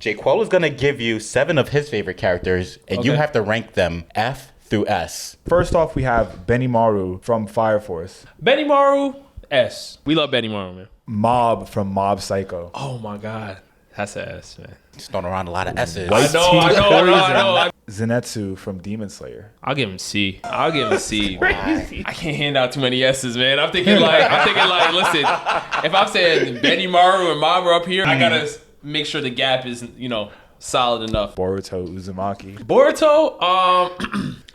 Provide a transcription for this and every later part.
J. Quell is going to give you 7 of his favorite characters, and you have to rank them F through S. First off, we have Benimaru from Fire Force. Benimaru, S. We love Benimaru, man. Mob from Mob Psycho. Oh my God. That's an S, man. Just throwing around a lot of S's. I know. Zenitsu from Demon Slayer. I'll give him C. I can't hand out too many S's, man. I'm thinking like, listen, if I'm saying Benimaru and Mob are up here, I gotta make sure the gap is, solid enough. Boruto Uzumaki. Boruto,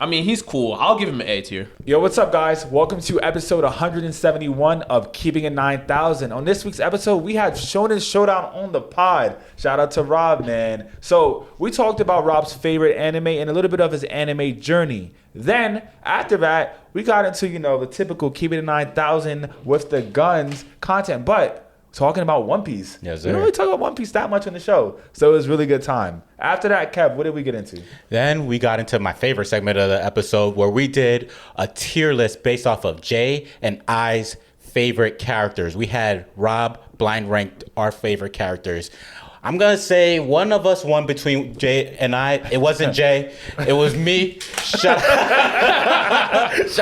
I mean, he's cool. I'll give him an A tier. Yo, what's up, guys? Welcome to episode 171 of Keeping It 9000. On this week's episode, we had Shonen Showdown on the pod. Shout out to Rob, man. So we talked about Rob's favorite anime and a little bit of his anime journey. Then, after that, we got into, the typical Keeping It 9000 with the guns content, but talking about One Piece. Yes, we sir. don't really talk about One Piece that much on the show. So it was a really good time. After that, Kev, what did we get into? Then we got into my favorite segment of the episode where we did a tier list based off of Jay and I's favorite characters. We had Rob blind ranked our favorite characters. I'm going to say one of us won between Jay and I. It wasn't Jay. It was me. Shout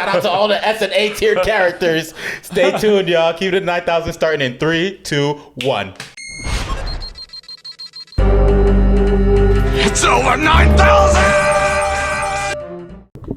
out to all the S and A tier characters. Stay tuned, y'all. Keep it 9,000 starting in 3, 2, 1. It's over 9,000!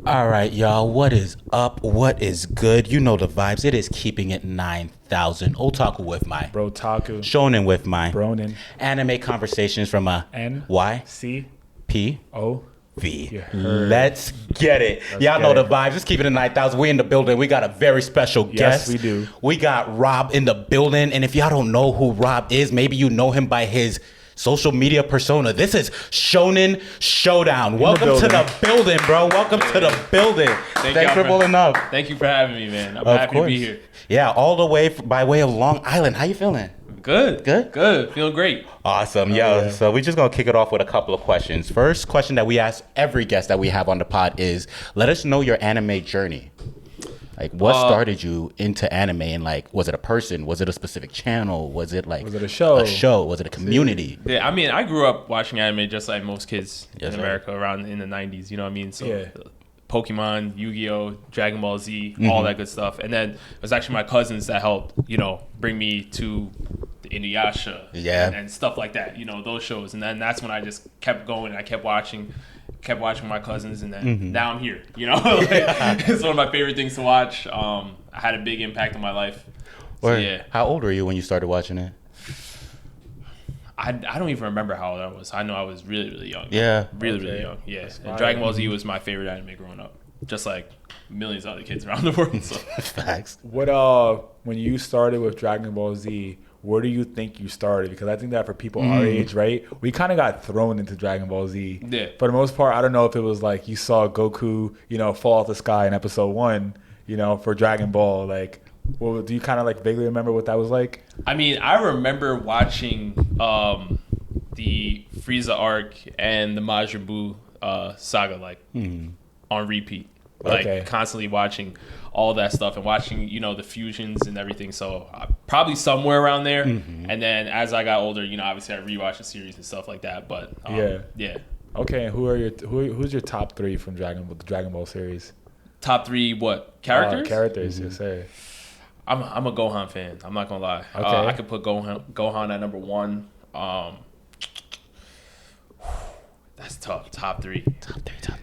All right, y'all. What is up? What is good? You know the vibes. It is Keeping It 9,000. Otaku with my Brotaku. Shonen with my Bronin. Anime conversations from a N. Y C. P O. V. You heard. Let's get it. Y'all get know it. the vibes. Just keeping it 9,000. We in the building. We got a very special guest. Yes, we do. We got Rob in the building. And if y'all don't know who Rob is, maybe you know him by his social media persona. This is Shonen Showdown. Welcome to the building, bro. Welcome to the building. Thanks for pulling up. Thank you for having me, man. I'm Of happy course. to be here. Yeah, all the way by way of Long Island. How you feeling? Good. Good? Feeling great. Awesome. Yo, yeah. So we're just going to kick it off with a couple of questions. First question that we ask every guest that we have on the pod is, let us know your anime journey. Like, what started you into anime? And, like, was it a person? Was it a specific channel? Was it, like... Was it a show? A show? Was it a community? Yeah, I mean, I grew up watching anime just like most kids Yes, in sir. America around in the 90s. You know what I mean? So Yeah. Pokemon, Yu-Gi-Oh, Dragon Ball Z, all that good stuff. And then it was actually my cousins that helped, bring me to the Inuyasha and stuff like that, those shows. And then that's when I just kept going. I kept watching my cousins, and then now I'm here. It's one of my favorite things to watch. I had a big impact on my life. So, yeah. How old were you when you started watching it? I don't even remember how old I was. I know I was really, really young. Yeah. Really young. Yeah. And Dragon Ball Z was my favorite anime growing up, just like millions of other kids around the world. So. Facts. What when you started with Dragon Ball Z, where do you think you started? Because I think that for people our age, right, we kind of got thrown into Dragon Ball Z. Yeah. For the most part, I don't know if it was like you saw Goku, fall off the sky in episode 1, for Dragon Ball. Like, well, do you kind of like vaguely remember what that was like? I mean, I remember watching the Frieza arc and the Majin Buu saga on repeat. Like constantly watching all that stuff and watching, the fusions and everything. So probably somewhere around there. And then as I got older, obviously I rewatched the series and stuff like that. But yeah. Okay, and who's your top 3 from the Dragon Ball series? Top 3 what? Characters? Characters, yes, sir. I'm a Gohan fan. I'm not gonna lie. Okay. I could put Gohan at number 1. That's tough. Top 3.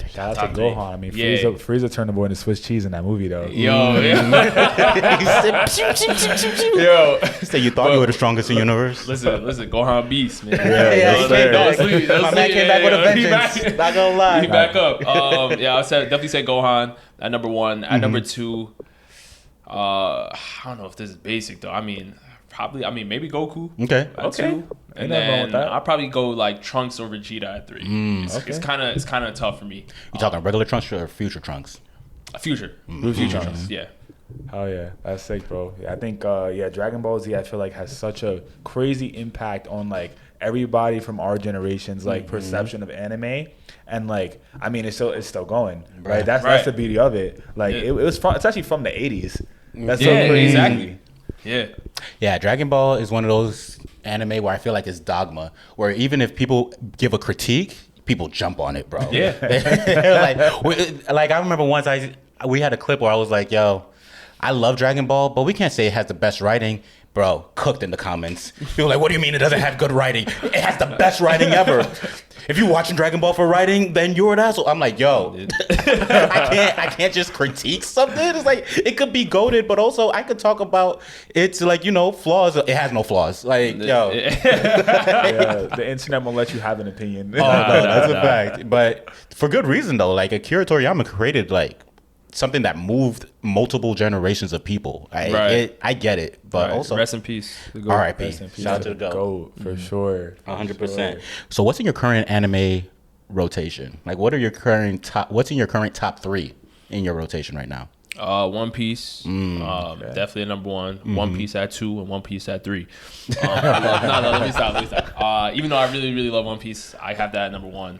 Shout out Top to three. Gohan. I mean, Yeah. Frieza turned the boy into Swiss cheese in that movie, though. Yo. So you thought you were the strongest in the universe? Listen, Gohan beast, man. yes, sir. Don't sleep. My man came back with a vengeance. Not gonna lie. He back up. I would definitely say Gohan at number 1. At number 2, I don't know if this is basic though. I mean, maybe Goku. Okay. At 2. And Ain't nothing wrong with then that. I'll probably go like Trunks or Vegeta at 3. It's kind of tough for me. You talking regular Trunks or future Trunks? Future Trunks. Yeah. Oh yeah, that's sick, bro. Yeah, I think Dragon Ball Z I feel like has such a crazy impact on like everybody from our generation's like perception of anime, and like I mean it's still going, right? That's the beauty of it. Like it's actually from the 80s. That's so crazy. Exactly. Yeah. Yeah, Dragon Ball is one of those anime where I feel like it's dogma, where even if people give a critique, people jump on it, bro. Yeah. like I remember once we had a clip where I was like, yo, I love Dragon Ball, but we can't say it has the best writing. Bro, cooked in the comments. People were like, what do you mean it doesn't have good writing? It has the best writing ever. If you're watching Dragon Ball for writing, then you're an asshole. I'm like, yo, I can't just critique something. It's like, it could be goated, but also I could talk about it's like, flaws. It has no flaws. Like, yo. The internet won't let you have an opinion. Oh, no, that's a fact. But for good reason, though. Like, Akira Toriyama created, like, something that moved multiple generations of people. I get it, but also rest in peace. R.I.P. Shout out to the GOAT. For sure. 100%. So, what's in your current anime rotation? Like, what's in your current top 3 in your rotation right now? One Piece, definitely number one. One Piece at 2 and One Piece at 3. No, let me stop. Even though I really, really love One Piece, I have that at number 1.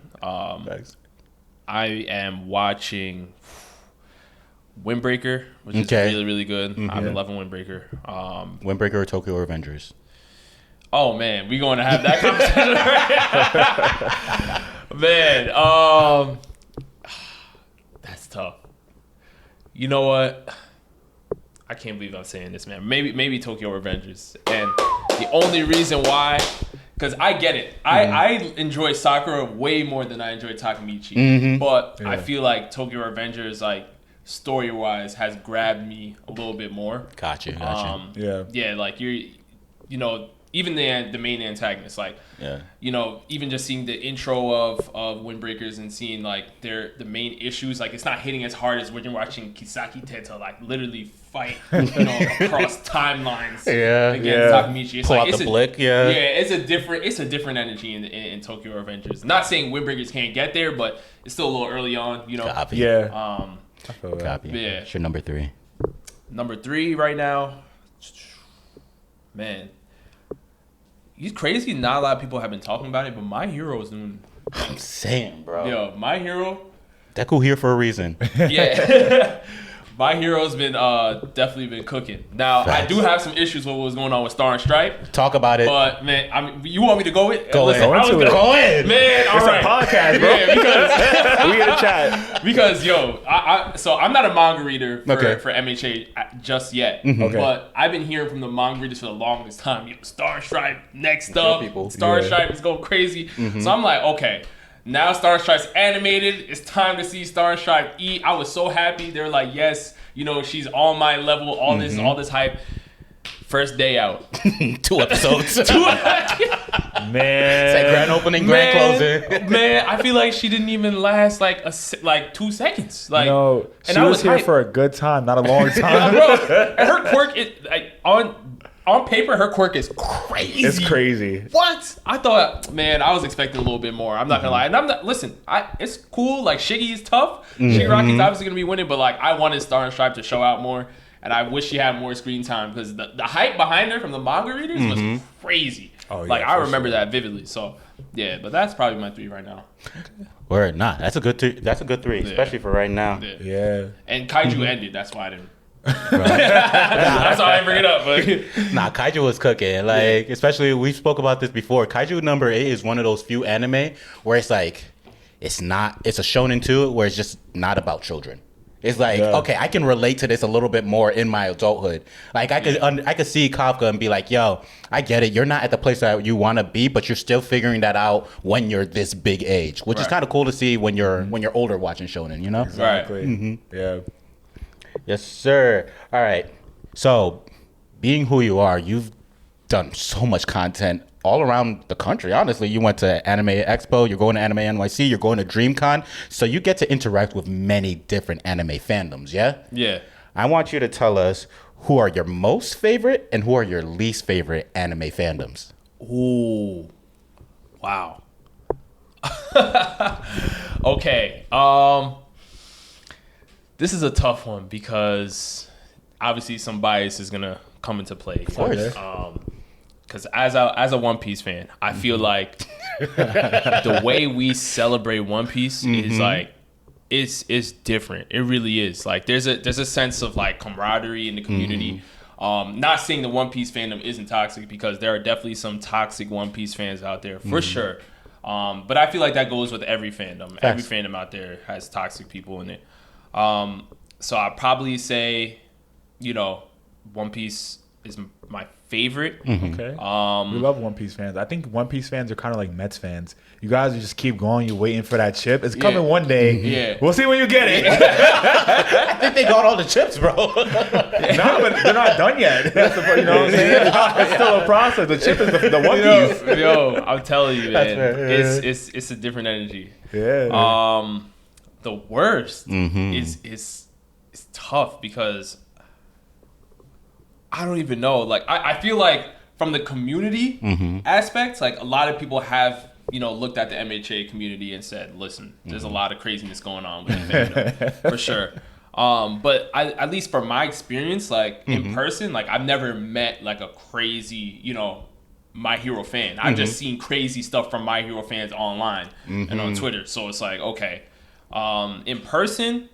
I am watching Windbreaker, which is really, really good. I'm loving Windbreaker. Windbreaker or Tokyo Revengers? Oh man, we going to have that conversation, man. That's tough. You know what? I can't believe I'm saying this, man. Maybe Tokyo Revengers, and the only reason why, because I get it. I enjoy Sakura way more than I enjoy Takemichi, but I feel like Tokyo Revengers, like, story-wise, has grabbed me a little bit more. Gotcha. Yeah, like even the main antagonist, like, even just seeing the intro of Windbreakers and seeing like the main issues, like it's not hitting as hard as when you're watching Kisaki Teta like literally fight, across timelines against Takemichi. It's Pull like out the blick, it's a different energy in Tokyo Revengers. Not saying Windbreakers can't get there, but it's still a little early on, Copy. Yeah. Copy. Yeah. It's your number 3. Number 3 right now, man. It's crazy. Not a lot of people have been talking about it, but My Hero is doing. I'm saying, bro. Yo, My Hero. Deku here for a reason. Yeah. My Hero's been definitely been cooking. Now, Facts. I do have some issues with what was going on with Star and Stripe. Talk about it. But, man, you want me to go in? Go in. Go in. Man, all right. It's a podcast, bro. Yeah, because we in a chat. Because, so I'm not a manga reader for MHA just yet. Okay. But I've been hearing from the manga readers for the longest time. Star and Stripe, next up. Star and Stripe is going crazy. So I'm like, okay. Now Star and Stripe's animated. It's time to see Star and Stripe eat. I was so happy. They were like, yes, she's on my level. All this hype. First day out. 2 episodes. Man. It's like grand opening, grand closing. Man, I feel like she didn't even last like 2 seconds. Like, she was here for a good time, not a long time. Bro, and her quirk is like on paper, her quirk is crazy. It's crazy. What? I thought, man, I was expecting a little bit more. I'm not gonna lie. And listen, it's cool. Like, Shiggy is tough. Shigaraki's obviously gonna be winning, but like, I wanted Star and Stripe to show out more, and I wish she had more screen time because the hype behind her from the manga readers was crazy. Oh, yeah, like, I remember that vividly. So, yeah, but that's probably my 3 right now. Word, that's a good 3. That's a good 3, especially for right now. Yeah. And Kaiju ended. That's why I didn't. That's why I bring it up. But Kaiju was cooking. Like, especially, we spoke about this before. Kaiju number 8 is one of those few anime where it's like, it's a shonen too, where it's just not about children. It's like, okay, I can relate to this a little bit more in my adulthood. Like, I could see Kafka and be like, yo, I get it. You're not at the place that you want to be, but you're still figuring that out when you're this big age, which is kind of cool to see when you're older watching shonen, Exactly. Yeah. Yes, sir. All right. So, being who you are, you've done so much content all around the country. Honestly, you went to Anime Expo, you're going to Anime NYC, you're going to DreamCon. So you get to interact with many different anime fandoms, yeah? Yeah. I want you to tell us who are your most favorite and who are your least favorite anime fandoms. Ooh. Wow. Okay. This is a tough one because obviously some bias is gonna come into play. Of course. Because as a One Piece fan, I feel like the way we celebrate One Piece is like it's different. It really is. Like there's a sense of like camaraderie in the community. Not saying the One Piece fandom isn't toxic, because there are definitely some toxic One Piece fans out there for sure. But I feel like that goes with every fandom. Facts. Every fandom out there has toxic people in it. So I'd probably say, One Piece is my favorite. Okay. We love One Piece fans. I think One Piece fans are kind of like Mets fans. You guys just keep going. You're waiting for that chip. It's coming one day. Yeah. We'll see when you get it. I think they got all the chips, bro. No, but they're not done yet. That's the, you know what I'm saying? It's still a process. The chip is the One Piece. Yo, I'm telling you, man, fair. it's a different energy. Yeah. The worst is tough, because I don't even know. Like, I feel like from the community aspect, like, a lot of people have, looked at the MHA community and said, listen, there's a lot of craziness going on with the fandom, for sure. But at least from my experience, like, in person, like, I've never met, like, a crazy, My Hero fan. I've just seen crazy stuff from My Hero fans online and on Twitter. So it's like, okay. In person,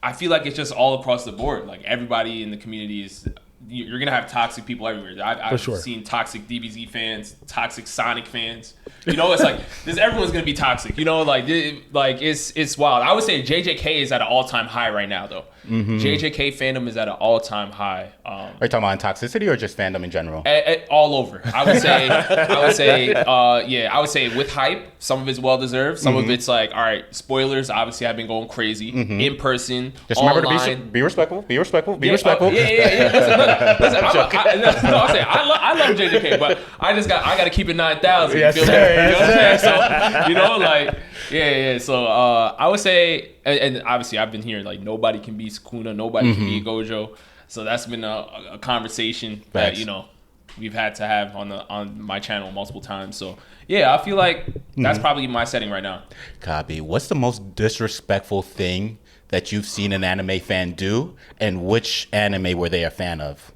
I feel like it's just all across the board. Like, everybody in the community is... You're gonna have toxic people everywhere. I've seen toxic DBZ fans, toxic Sonic fans. It's like everyone's gonna be toxic. It's wild. I would say JJK is at an all-time high right now, though. JJK fandom is at an all-time high. Are you talking about toxicity or just fandom in general? All over. I would say with hype, some of it's well deserved. Some of it's like, all right, spoilers. Obviously, I've been going crazy in person. Just online. remember to be respectful. Be respectful. Be respectful. Listen, I love JJK, but I got to keep it 9,000. Yes, you feel sir. me? So, So I would say, and obviously I've been hearing like nobody can beat Sukuna, nobody can beat Gojo. So that's been a conversation that we've had to have on my channel multiple times. So yeah, I feel like that's probably my setting right now. Copy. What's the most disrespectful thing that you've seen an anime fan do, and which anime were they a fan of?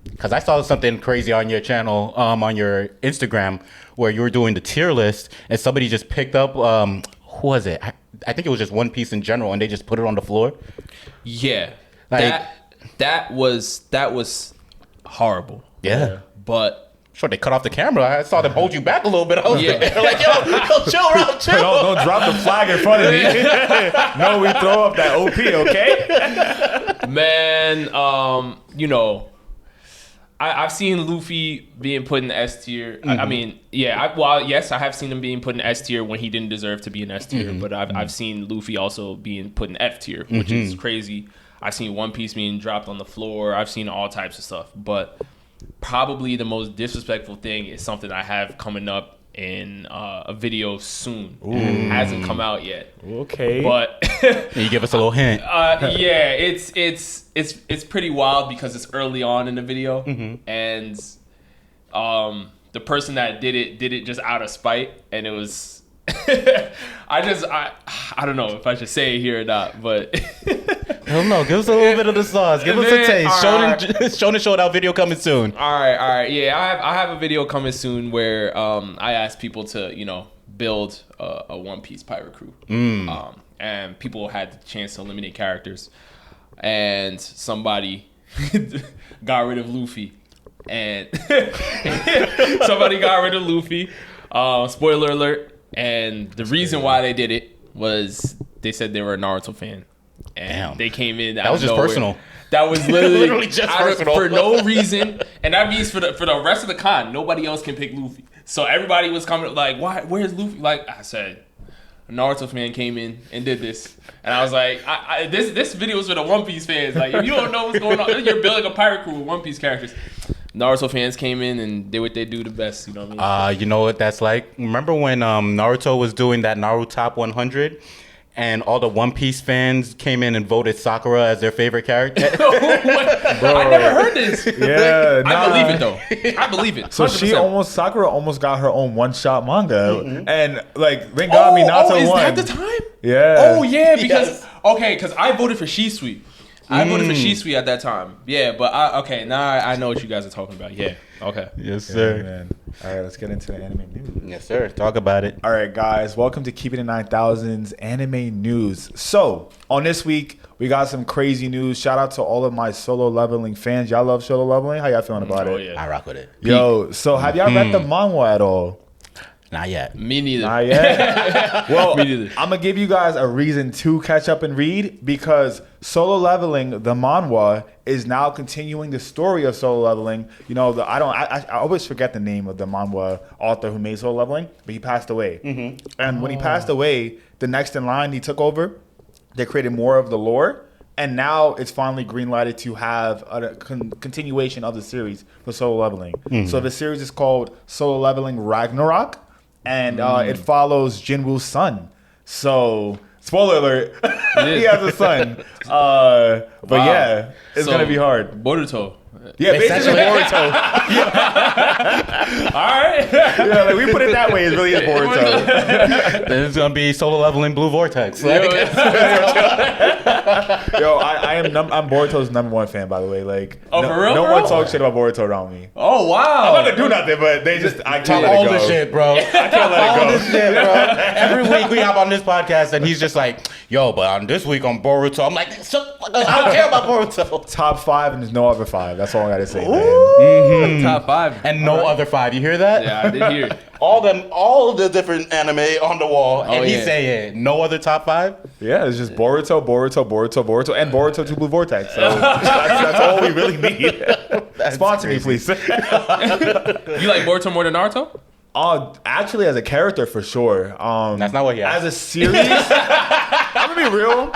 Because I saw something crazy on your channel, on your Instagram, where you were doing the tier list, and somebody just picked up, who was it? I think it was just One Piece in general, and they just put it on the floor. Yeah, like, that was horrible. Yeah, but. Sure, they cut off the camera. I saw them hold you back a little bit. I was like, yo, chill, Rob, chill. Don't drop the flag in front of me. No, we throw up that OP, okay? Man, I've seen Luffy being put in S tier. I mean, yes, I have seen him being put in S tier when he didn't deserve to be in S tier. But I've seen Luffy also being put in F tier, which is crazy. I've seen One Piece being dropped on the floor. I've seen all types of stuff. But probably the most disrespectful thing is something I have coming up in a video soon. It hasn't come out yet. Okay. But can you give us a little hint? It's pretty wild because it's early on in the video, and the person that did it just out of spite, and it was I don't know if I should say it here or not, but I don't know. Give us a little bit of the sauce. Give us a taste. Shonen Showdown video coming soon. All right. Yeah, I have a video coming soon where I asked people to build a One Piece pirate crew, and people had the chance to eliminate characters, and somebody got rid of Luffy, and somebody got rid of Luffy. Spoiler alert. And the reason why they did it was they said they were a Naruto fan. And they came in. That was just personal. That was literally just personal. For no reason. And that means for the rest of the con, nobody else can pick Luffy. So everybody was coming like, why? Where's Luffy? Like I said, a Naruto fan came in and did this. And I was like, this video is for the One Piece fans. Like, if you don't know what's going on, you're building a pirate crew with One Piece characters. Naruto fans came in and did what they do the best. You know what I mean? You know what that's like? Remember when Naruto was doing that Naruto Top 100? And all the One Piece fans came in and voted Sakura as their favorite character. Bro, I never heard this. Yeah, I believe it though. I believe it. 100%. So Sakura almost got her own one-shot manga, and like thank God Minato is won. Is that the time? Yeah. Oh yeah, because I voted for Shisui. I voted for Shisui at that time. Yeah, but now I know what you guys are talking about. Yeah. Okay. Yes, sir. Man. All right, let's get into the anime news. Yes, sir. Talk about it. All right, guys. Welcome to Keeping It 9000's anime news. So, on this week, we got some crazy news. Shout out to all of my Solo Leveling fans. Y'all love Solo Leveling? How y'all feeling about it? Yeah. I rock with it. Yo, so have y'all read the manga at all? Not yet. Me neither. Not yet. Well, Me neither. I'm gonna give you guys a reason to catch up and read because Solo Leveling, the manhwa, is now continuing the story of Solo Leveling. You know, I always forget the name of the manhwa author who made Solo Leveling, but he passed away. And when he passed away, the next in line he took over. They created more of the lore. And now it's finally green-lighted to have a continuation of the series for Solo Leveling. So the series is called Solo Leveling Ragnarok. And it follows Jinwoo's son. So, spoiler alert, he has a son. But yeah, it's going to be hard. Boruto. Yeah, basically Boruto. All right. Yeah, like we put it that way, it really is Boruto. Then it's gonna be Solo Leveling Blue Vortex. Yo, I'm Boruto's #1 fan, by the way. Like, for real, no bro? one talks shit about Boruto around me. Oh wow. I'm not gonna do nothing, but they just I can't let All it go. this shit, bro. I can't let it All go. this shit, bro. Every week we hop on this podcast and he's just like, yo, but on this week on Boruto, I'm like, I don't care about Boruto. Top 5 and there's no other 5. That's all I gotta say, man. Top 5 And no other 5. You hear that? Yeah, I did hear it. All the different anime on the wall, and he's yeah. saying no other top 5. Yeah, it's just Boruto, and Boruto 2 Blue Vortex. So that's all we really need. Sponsor me, please. You like Boruto more than Naruto? Actually, as a character, for sure. That's not what he asked. As a series, I'm gonna be real.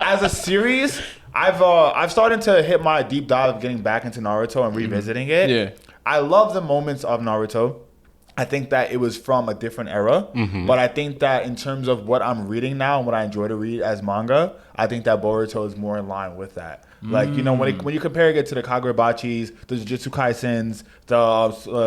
As a series, I've started to hit my deep dive of getting back into Naruto and revisiting it. Yeah. I love the moments of Naruto. I think that it was from a different era, but I think that in terms of what I'm reading now and what I enjoy to read as manga, I think that Boruto is more in line with that. Like, you know, when you compare it to the Kaguya-bachis, the Jujutsu Kaisens, the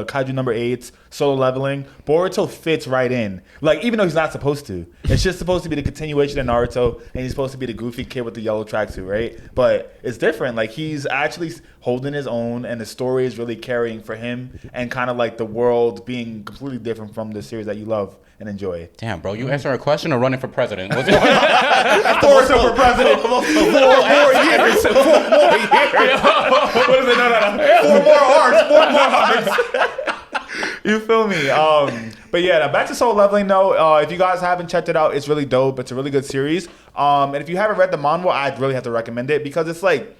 Kaiju number 8s, Solo Leveling, Boruto fits right in. Like, even though he's not supposed to. It's just supposed to be the continuation of Naruto, and he's supposed to be the goofy kid with the yellow tracksuit, right? But it's different. Like, he's actually holding his own, and the story is really carrying for him, and kind of like the world being completely different from the series that you love and enjoy. Damn, bro, you answering a question or running for president? What's going on? Boruto for president. 4 more years. 4 more years. What is it? No. 4 more arcs. You feel me? But yeah, now back to Solo Leveling though. If you guys haven't checked it out, it's really dope. It's a really good series. And if you haven't read the manhwa, I'd really have to recommend it because it's like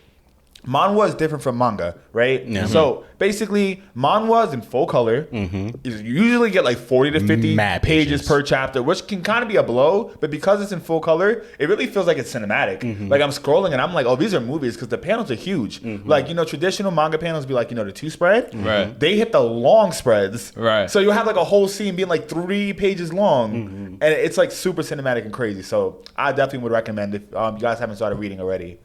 manhwa is different from manga, right? Yeah. So basically, manhwa is in full color. You usually get like 40 to 50 Mad pages pages per chapter, which can kind of be a blow. But because it's in full color, it really feels like it's cinematic. Like I'm scrolling and I'm like, oh, these are movies because the panels are huge. Like, you know, traditional manga panels be like, you know, the 2 spread. Right. They hit the long spreads. Right. So you have like a whole scene being like 3 pages long. And it's like super cinematic and crazy. So I definitely would recommend if you guys haven't started reading already.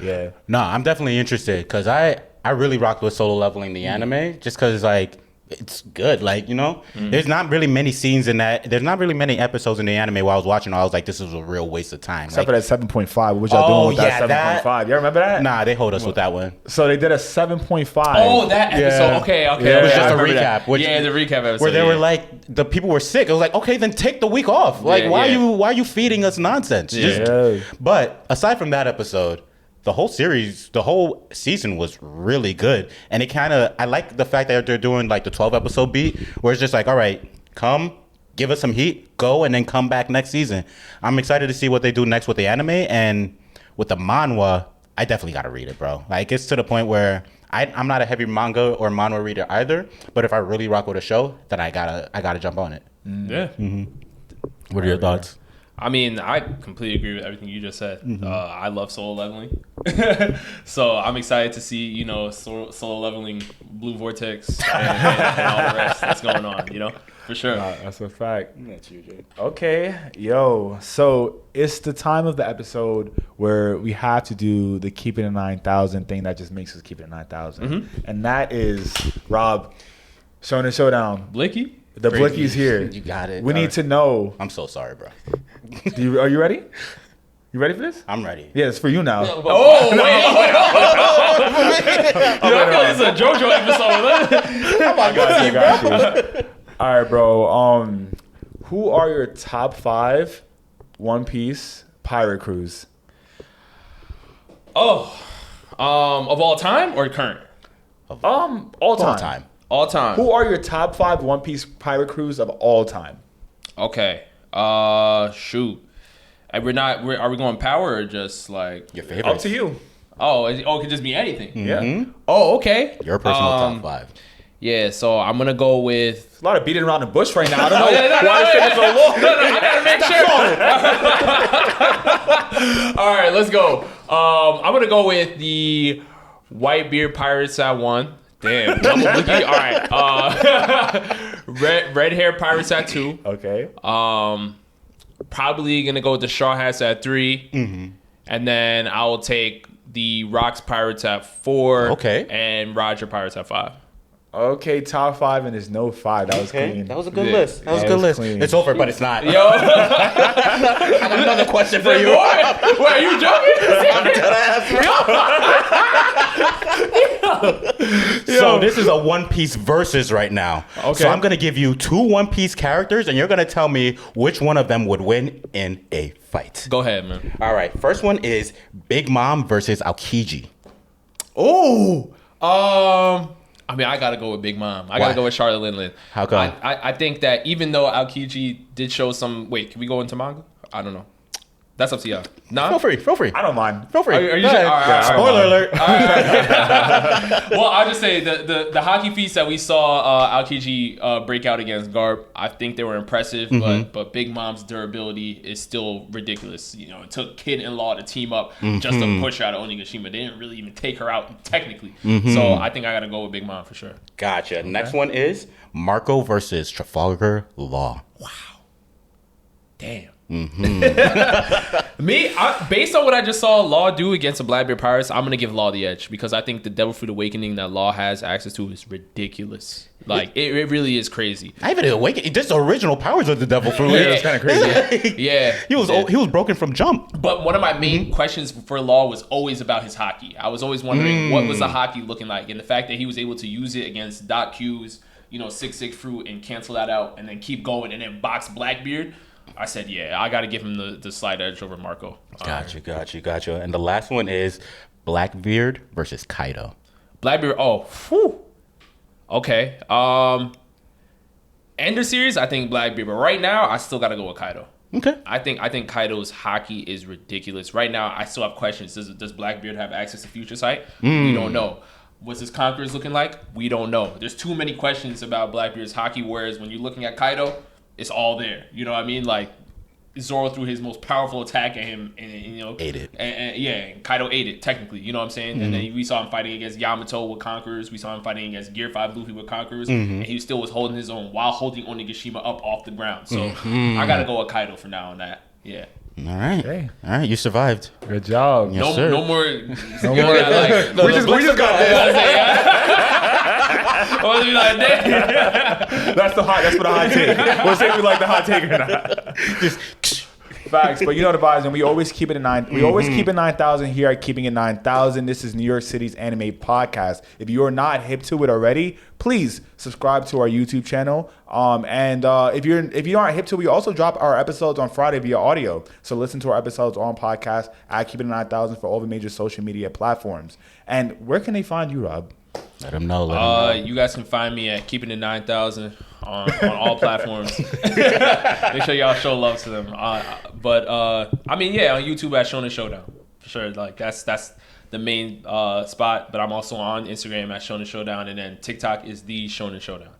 Yeah. No, I'm definitely interested because I really rocked with Solo Leveling the anime just because like it's good. Like, you know, there's not really many scenes in that. There's not really many episodes in the anime while I was watching. I was like, this is a real waste of time. Except like, for that 7.5. What y'all doing with yeah, that 7.5? You remember that? Nah, they hold us with that one. So they did a 7.5. Oh, that episode. Yeah. Okay. Yeah. It was I just a remember recap. that. Which, Yeah, the recap episode. where they were like, the people were sick. It was like, okay, then take the week off. Like, Yeah, why yeah. are you feeding us nonsense? Yeah. But aside from that episode, the whole series, the whole season was really good. And it kind of, I like the fact that they're doing like the 12 episode beat where it's just like, all right, come, give us some heat, go, and then come back next season. I'm excited to see what they do next with the anime. And with the manhwa, I definitely got to read it, bro. Like, it's to the point where I'm not a heavy manga or manhwa reader either. But if I really rock with a show, then I gotta jump on it. Yeah. What are your thoughts? I mean, I completely agree with everything you just said. I love Solo Leveling. So I'm excited to see, you know, Solo Leveling, Blue Vortex, and all the rest that's going on, you know, for sure. That's a fact. That's you, Jay. Okay. Yo, so it's the time of the episode where we have to do the Keep It at 9,000 thing that just makes us keep it at 9,000. And that is, Rob, Shonen Showdown. Blicky? The Blicky's here. You got it. We need to know. I'm so sorry, bro. Are you ready? You ready for this? I'm ready. Yeah, it's for you now. Oh, wait. I feel this is a JoJo episode. I got you. All right, bro. Who are your top 5 One Piece pirate crews? Of all time or current? All time. All time. Who are your top 5 One Piece pirate crews of all time? Okay. Shoot. Are we going power or just like Your favorite? Up to you. it could just be anything. Yeah. Oh, okay. Your personal top 5. Yeah, so I'm gonna go with. A lot of beating around the bush right now. I don't know why it's taking so long. I gotta make sure. All right, let's go. I'm gonna go with the Whitebeard Pirates at 1. Damn, double boogie. All right. Red hair Pirates at 2. Okay. Probably gonna go with the Straw Hats at 3. And then I will take the Rocks Pirates at 4. Okay. And Roger Pirates at 5. Okay, top 5, and there's no 5. That was clean. That was a good Yeah. list. That was a That good was list. clean. It's over, but it's not. Yo, I got another question for you. Wait, are you joking? So this is a One Piece versus right now. Okay. So I'm going to give you 2 One Piece characters, and you're going to tell me which one of them would win in a fight. Go ahead, man. All right. First one is Big Mom versus Aokiji. Oh, I mean, I gotta go with Big Mom. I gotta go with Charlotte Linlin. How come? I think that even though Aokiji did show some. Wait, can we go into manga? I don't know. That's up to y'all. Nah. Feel free. I don't mind. Feel free. Are you Go sure? ahead. All right. Spoiler alert. Well, I'll just say the hockey feats that we saw Aokiji break out against Garp, I think they were impressive, but Big Mom's durability is still ridiculous. You know, it took Kid and Law to team up just to push out Onigashima. They didn't really even take her out technically. So I think I gotta go with Big Mom for sure. Gotcha. Next one is Marco versus Trafalgar Law. Damn. Based on what I just saw Law do against the Blackbeard Pirates, I'm gonna give Law the edge because I think the Devil Fruit Awakening that Law has access to is ridiculous. Like it really is crazy. Not even awaken. Just the original powers of the Devil Fruit. Yeah. It's kind of crazy. Yeah, He was broken from jump. But one of my main questions for Law was always about his hockey. I was always wondering what was the hockey looking like, and the fact that he was able to use it against Dot Q's, 6/6 fruit and cancel that out, and then keep going and then box Blackbeard. I said, yeah, I got to give him the slight edge over Marco. Gotcha. And the last one is Blackbeard versus Kaido. Blackbeard, okay. Ender series, I think Blackbeard, but right now, I still got to go with Kaido. Okay. I think Kaido's hockey is ridiculous. Right now, I still have questions. Does Blackbeard have access to Future Sight? We don't know. What's his Conquerors looking like? We don't know. There's too many questions about Blackbeard's hockey, whereas when you're looking at Kaido, it's all there. You know what I mean? Like, Zoro threw his most powerful attack at him and ate it. And Kaido ate it, technically. You know what I'm saying? And then we saw him fighting against Yamato with Conquerors. We saw him fighting against Gear 5 Luffy with Conquerors. And he still was holding his own while holding Onigashima up off the ground. So I got to go with Kaido for now on that. Yeah. All right. Okay. All right. You survived. Good job. Yes, sir. No more. We just got this. That's for the hot take. We'll see if we like the hot take or not. Just Facts, but you know the vibes, and we always keep it at 9. We always keep it 9,000 here at Keeping It 9,000. This is New York City's anime podcast. If you are not hip to it already, please subscribe to our YouTube channel. And if you aren't hip to it, we also drop our episodes on Friday via audio. So listen to our episodes on podcast at Keeping It 9,000 for all the major social media platforms. And where can they find you, Rob? let him know. You guys can find me at Keeping It 9,000 on all platforms. Make sure y'all show love to them. But on YouTube at Shonen Showdown for sure. Like that's the main spot. But I'm also on Instagram at Shonen Showdown, and then TikTok is the Shonen Showdown.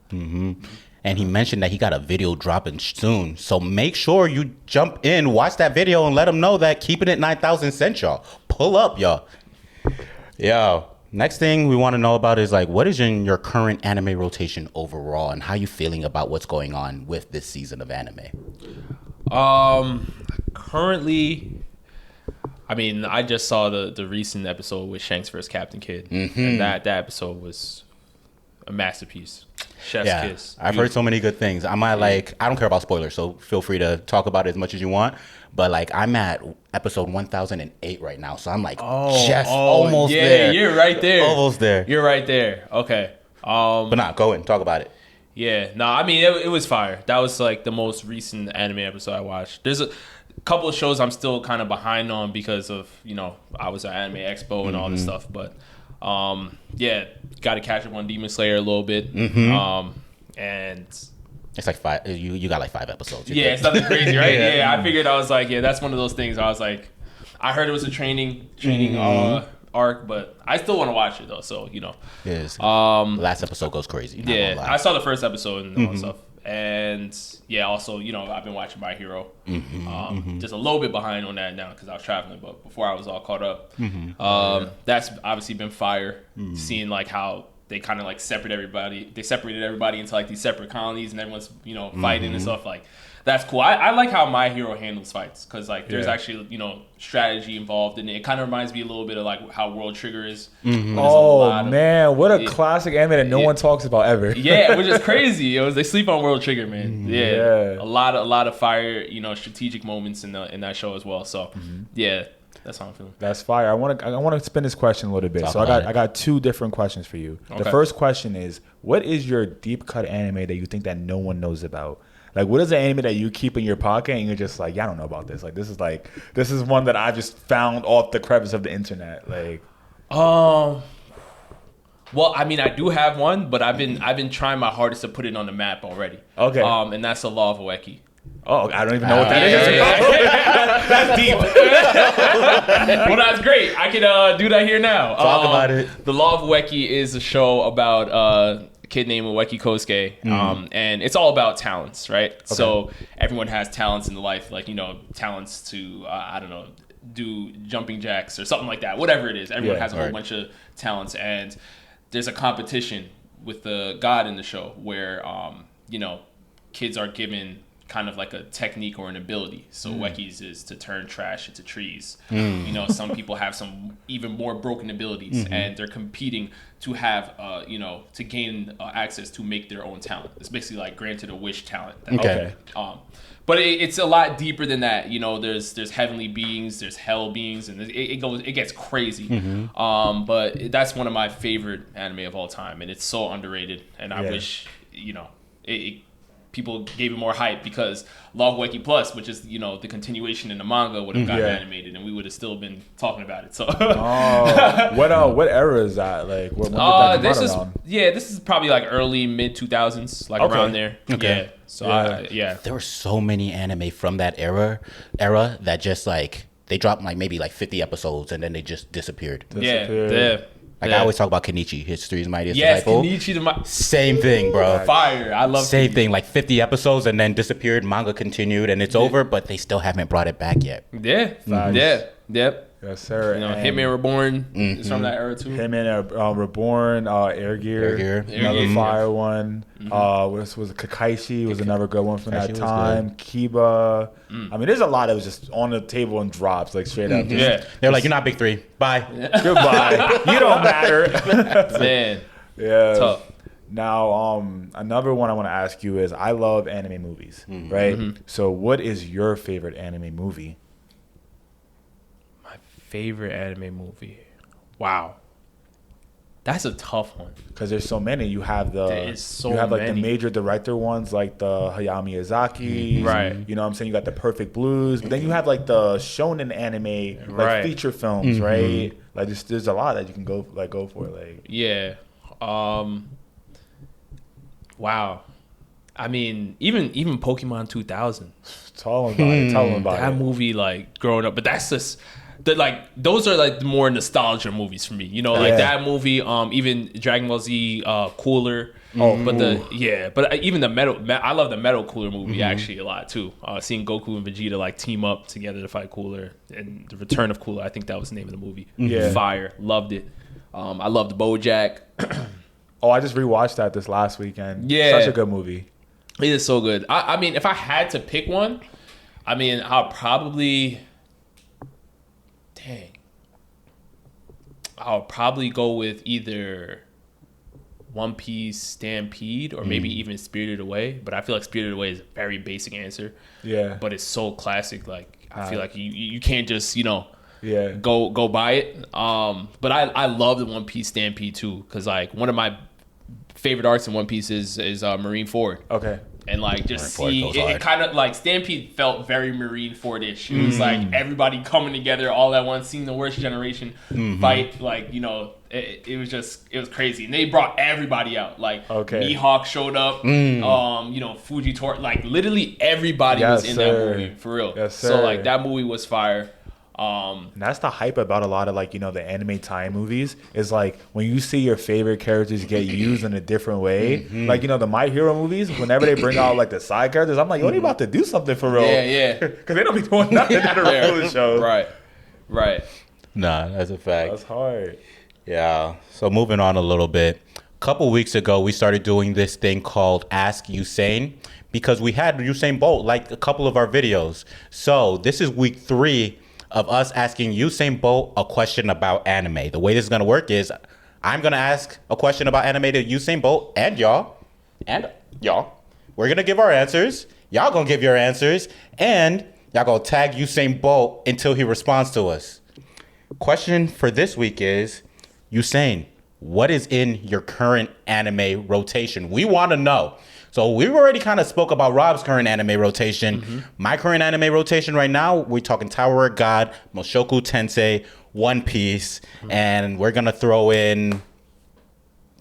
And he mentioned that he got a video dropping soon. So make sure you jump in, watch that video, and let him know that Keeping It 9,000 sent y'all. Pull up, y'all. Yo. Next thing we want to know about is what is in your current anime rotation overall, and how you feeling about what's going on with this season of anime? Currently, I mean, I just saw the recent episode with Shanks vs. Captain Kidd, and that episode was a masterpiece. Chef's kiss. I've heard so many good things. I'm at like, I don't care about spoilers, so feel free to talk about it as much as you want. But like, I'm at episode 1008 right now, so I'm like almost there. Yeah, you're right there. Almost there. You're right there. Okay. But nah, go ahead and talk about it. Yeah. No, I mean it was fire. That was like the most recent anime episode I watched. There's a couple of shows I'm still kind of behind on because of, I was at Anime Expo and all this stuff, but yeah, got to catch up on Demon Slayer a little bit. And it's like 5. You got like 5 episodes. It's nothing crazy, right? Yeah, I figured I was like, that's one of those things. I was like, I heard it was a training arc, but I still want to watch it though. So Yes. Last episode goes crazy. I saw the first episode and all that stuff. And also, I've been watching My Hero. Just a little bit behind on that now because I was traveling, but before I was all caught up. That's obviously been fire. Seeing like how they kind of like separated everybody into like these separate colonies and everyone's fighting and stuff. Like that's cool. I like how My Hero handles fights because like there's actually strategy involved in it. It kind of reminds me a little bit of like how World Trigger is. Oh man, what a classic anime that no one talks about ever. Yeah, which is crazy. They sleep on World Trigger, man. A lot of fire, strategic moments in that show as well. So that's how I'm feeling. That's fire. I want to spin this question a little bit. So I got 2 different questions for you. Okay. The first question is, what is your deep cut anime that you think that no one knows about? Like, what is the anime that you keep in your pocket and you're just like, I don't know about this. Like, this is one that I just found off the crevice of the internet. Like, well, I mean, I do have one, but I've been trying my hardest to put it on the map already. Okay. And that's The Law of Ueki. Oh, I don't even know what that is. That's deep. Well, that's great. I can do that here now. Talk about it. The Law of Ueki is a show about a kid named Ueki Kosuke, and it's all about talents, right? Okay. So everyone has talents in the life, like talents to I don't know, do jumping jacks or something like that. Whatever it is, everyone has a whole bunch of talents, and there's a competition with the god in the show where kids are given kind of like a technique or an ability. So Ueki's is to turn trash into trees. Some people have some even more broken abilities, and they're competing to have, to gain access to make their own talent. It's basically like granted a wish talent. Okay. But it's a lot deeper than that. There's heavenly beings, there's hell beings, and it gets crazy. But that's one of my favorite anime of all time, and it's so underrated. And I wish, people gave it more hype because Law of Ueki Plus, which is the continuation in the manga, would have gotten animated, and we would have still been talking about it. So, what era is that? Like, when did that come out around? This is probably like early mid 2000s, like around there. Okay. Yeah. So there were so many anime from that era that just like they dropped like maybe like 50 episodes and then they just disappeared. Yeah. Like I always talk about Kenichi, History's Mightiest Disciple. Kenichi, same thing, bro. Fire. I love same thing. Like 50 episodes and then disappeared. Manga continued and it's over, but they still haven't brought it back yet. Yep. Yes, sir. Hitman Reborn is from that era too. Hitman Reborn, Air Gear, another fire one. Was Kakaishi was another good one from that time. Kiba. I mean, there's a lot that was just on the table and drops like straight up. They're like, you're not big 3. Bye. Goodbye. You don't matter. Man. Yeah. Tough. Now, another one I want to ask you is, I love anime movies, right? So, what is your favorite anime movie? Favorite anime movie? Wow, that's a tough one because there's so many. You have the major director ones like the Hayao Miyazaki, right? You know what I'm saying? You got the Perfect Blues, but then you have like the shonen anime, like feature films, right? Like there's a lot that you can go for, like wow. I mean, even Pokemon 2000. Tell them about that movie. Like growing up, but that's just. Those are like the more nostalgia movies for me, like that movie. Even Dragon Ball Z, Cooler. But even the Metal. I love the Metal Cooler movie actually a lot too. Seeing Goku and Vegeta like team up together to fight Cooler, and the Return of Cooler. I think that was the name of the movie. Fire, loved it. I loved BoJack. I just rewatched that this last weekend. Such a good movie. It is so good. I mean, if I had to pick one, I mean, I'll probably. Dang. I'll probably go with either One Piece Stampede or maybe even Spirited Away, but I feel like Spirited Away is a very basic answer. Yeah. But it's so classic. Like I feel like you can't just yeah go buy it. But I love the One Piece Stampede too, because like one of my favorite arcs in One Piece is Marine Ford. Okay. And like just see it kind of like Stampede felt very Marine Ford-ish. It was like everybody coming together all at once, seeing the worst generation fight. Like it was crazy, and they brought everybody out. Like Mihawk showed up. Fujitora, like literally everybody was in that movie for real. Yes, sir. So like that movie was fire. And that's the hype about a lot of like the anime time movies is like when you see your favorite characters get used in a different way. Like the My Hero movies, whenever they bring out like the side characters, I'm like, yo, they about to do something for real. Yeah. Because they don't be doing nothing in the regular show. Right. Nah, that's a fact. That's hard. Yeah. So moving on a little bit. A couple weeks ago, we started doing this thing called Ask Usain because we had Usain Bolt like a couple of our videos. So this is week 3 of us asking Usain Bolt a question about anime. The way this is going to work is I'm going to ask a question about anime to Usain Bolt and y'all. We're going to give our answers. Y'all going to give your answers. And y'all going to tag Usain Bolt until he responds to us. Question for this week is, Usain, what is in your current anime rotation? We want to know. So we've already kind of spoke about Rob's current anime rotation. My current anime rotation right now, we're talking Tower of God, Mushoku Tensei, One Piece, and we're going to throw in...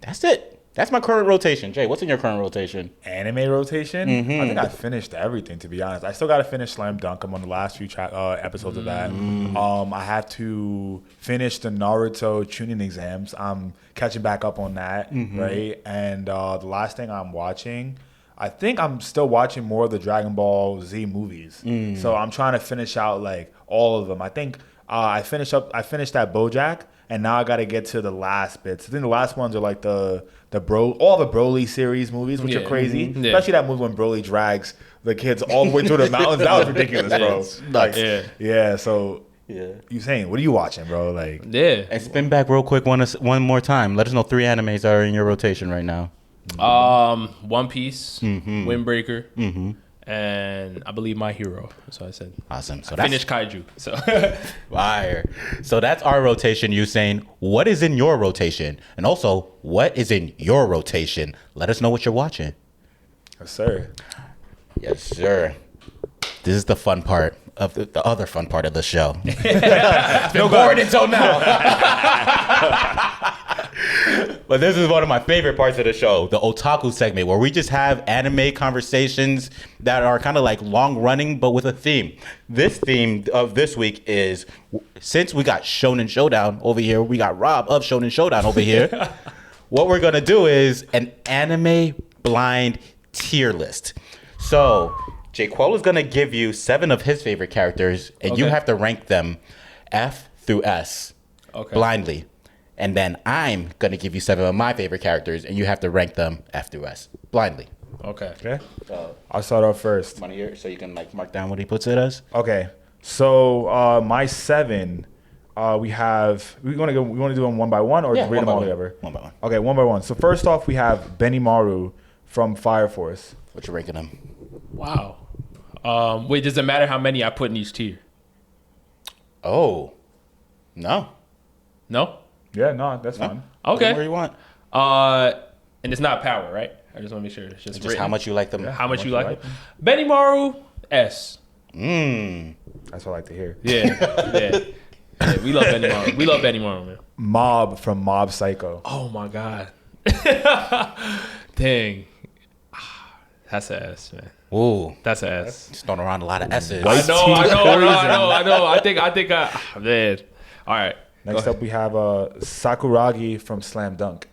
That's it. That's my current rotation. Jay, what's in your current rotation? Anime rotation? I think I finished everything, to be honest. I still got to finish Slam Dunk. I'm on the last few episodes of that. I have to finish the Naruto Chunin exams. I'm catching back up on that, right? And the last thing I'm watching, I think I'm still watching more of the Dragon Ball Z movies. So I'm trying to finish out like all of them. I think I finished that BoJack, and now I got to get to the last bits. I think the last ones are like all the Broly series movies, which are crazy. Especially that movie when Broly drags the kids all the way through the mountains. That was ridiculous, bro. Like, so Usain, what are you watching, bro? Like, And spin back real quick one more time. Let us know 3 animes are in your rotation right now. One Piece, Windbreaker, and I believe My Hero. That's what I said. Awesome. So finish Kaiju. So fire. So that's our rotation. Usain, what is in your rotation? And also, what is in your rotation? Let us know what you're watching. Yes, sir. Yes, sir. This is the fun part of the other fun part of the show. It's been boring until now. But this is one of my favorite parts of the show, the otaku segment, where we just have anime conversations that are kind of like long running, but with a theme. This theme of this week is, since we got Shonen Showdown over here, we got Rob of Shonen Showdown over here. What we're going to do is an anime blind tier list. So Jaquel is going to give you 7 of his favorite characters, and you have to rank them F through S blindly. And then I'm going to give you 7 of my favorite characters, and you have to rank them F through S blindly. Okay. I'll start off first. Want to hear so you can like mark down what he puts it as? Okay. So my 7, we want to do them one by one or read them all together? One by one. Okay, one by one. So first off, we have Benimaru from Fire Force. What you ranking him? Wow. Wait, does it matter how many I put in each tier? Oh, no. No? Yeah, no, that's fine. Okay. Where you want. And it's not power, right? I just want to make sure it's just how much you like them. Yeah, how much you like them. Benimaru, S. That's what I like to hear. Yeah. We love Benimaru. We love Benimaru, man. Mob from Mob Psycho. Oh my God. Dang. That's an S, man. Ooh. That's an S. Just throwing around a lot of S's. I know. I think man. All right. Next up, we have Sakuragi from Slam Dunk.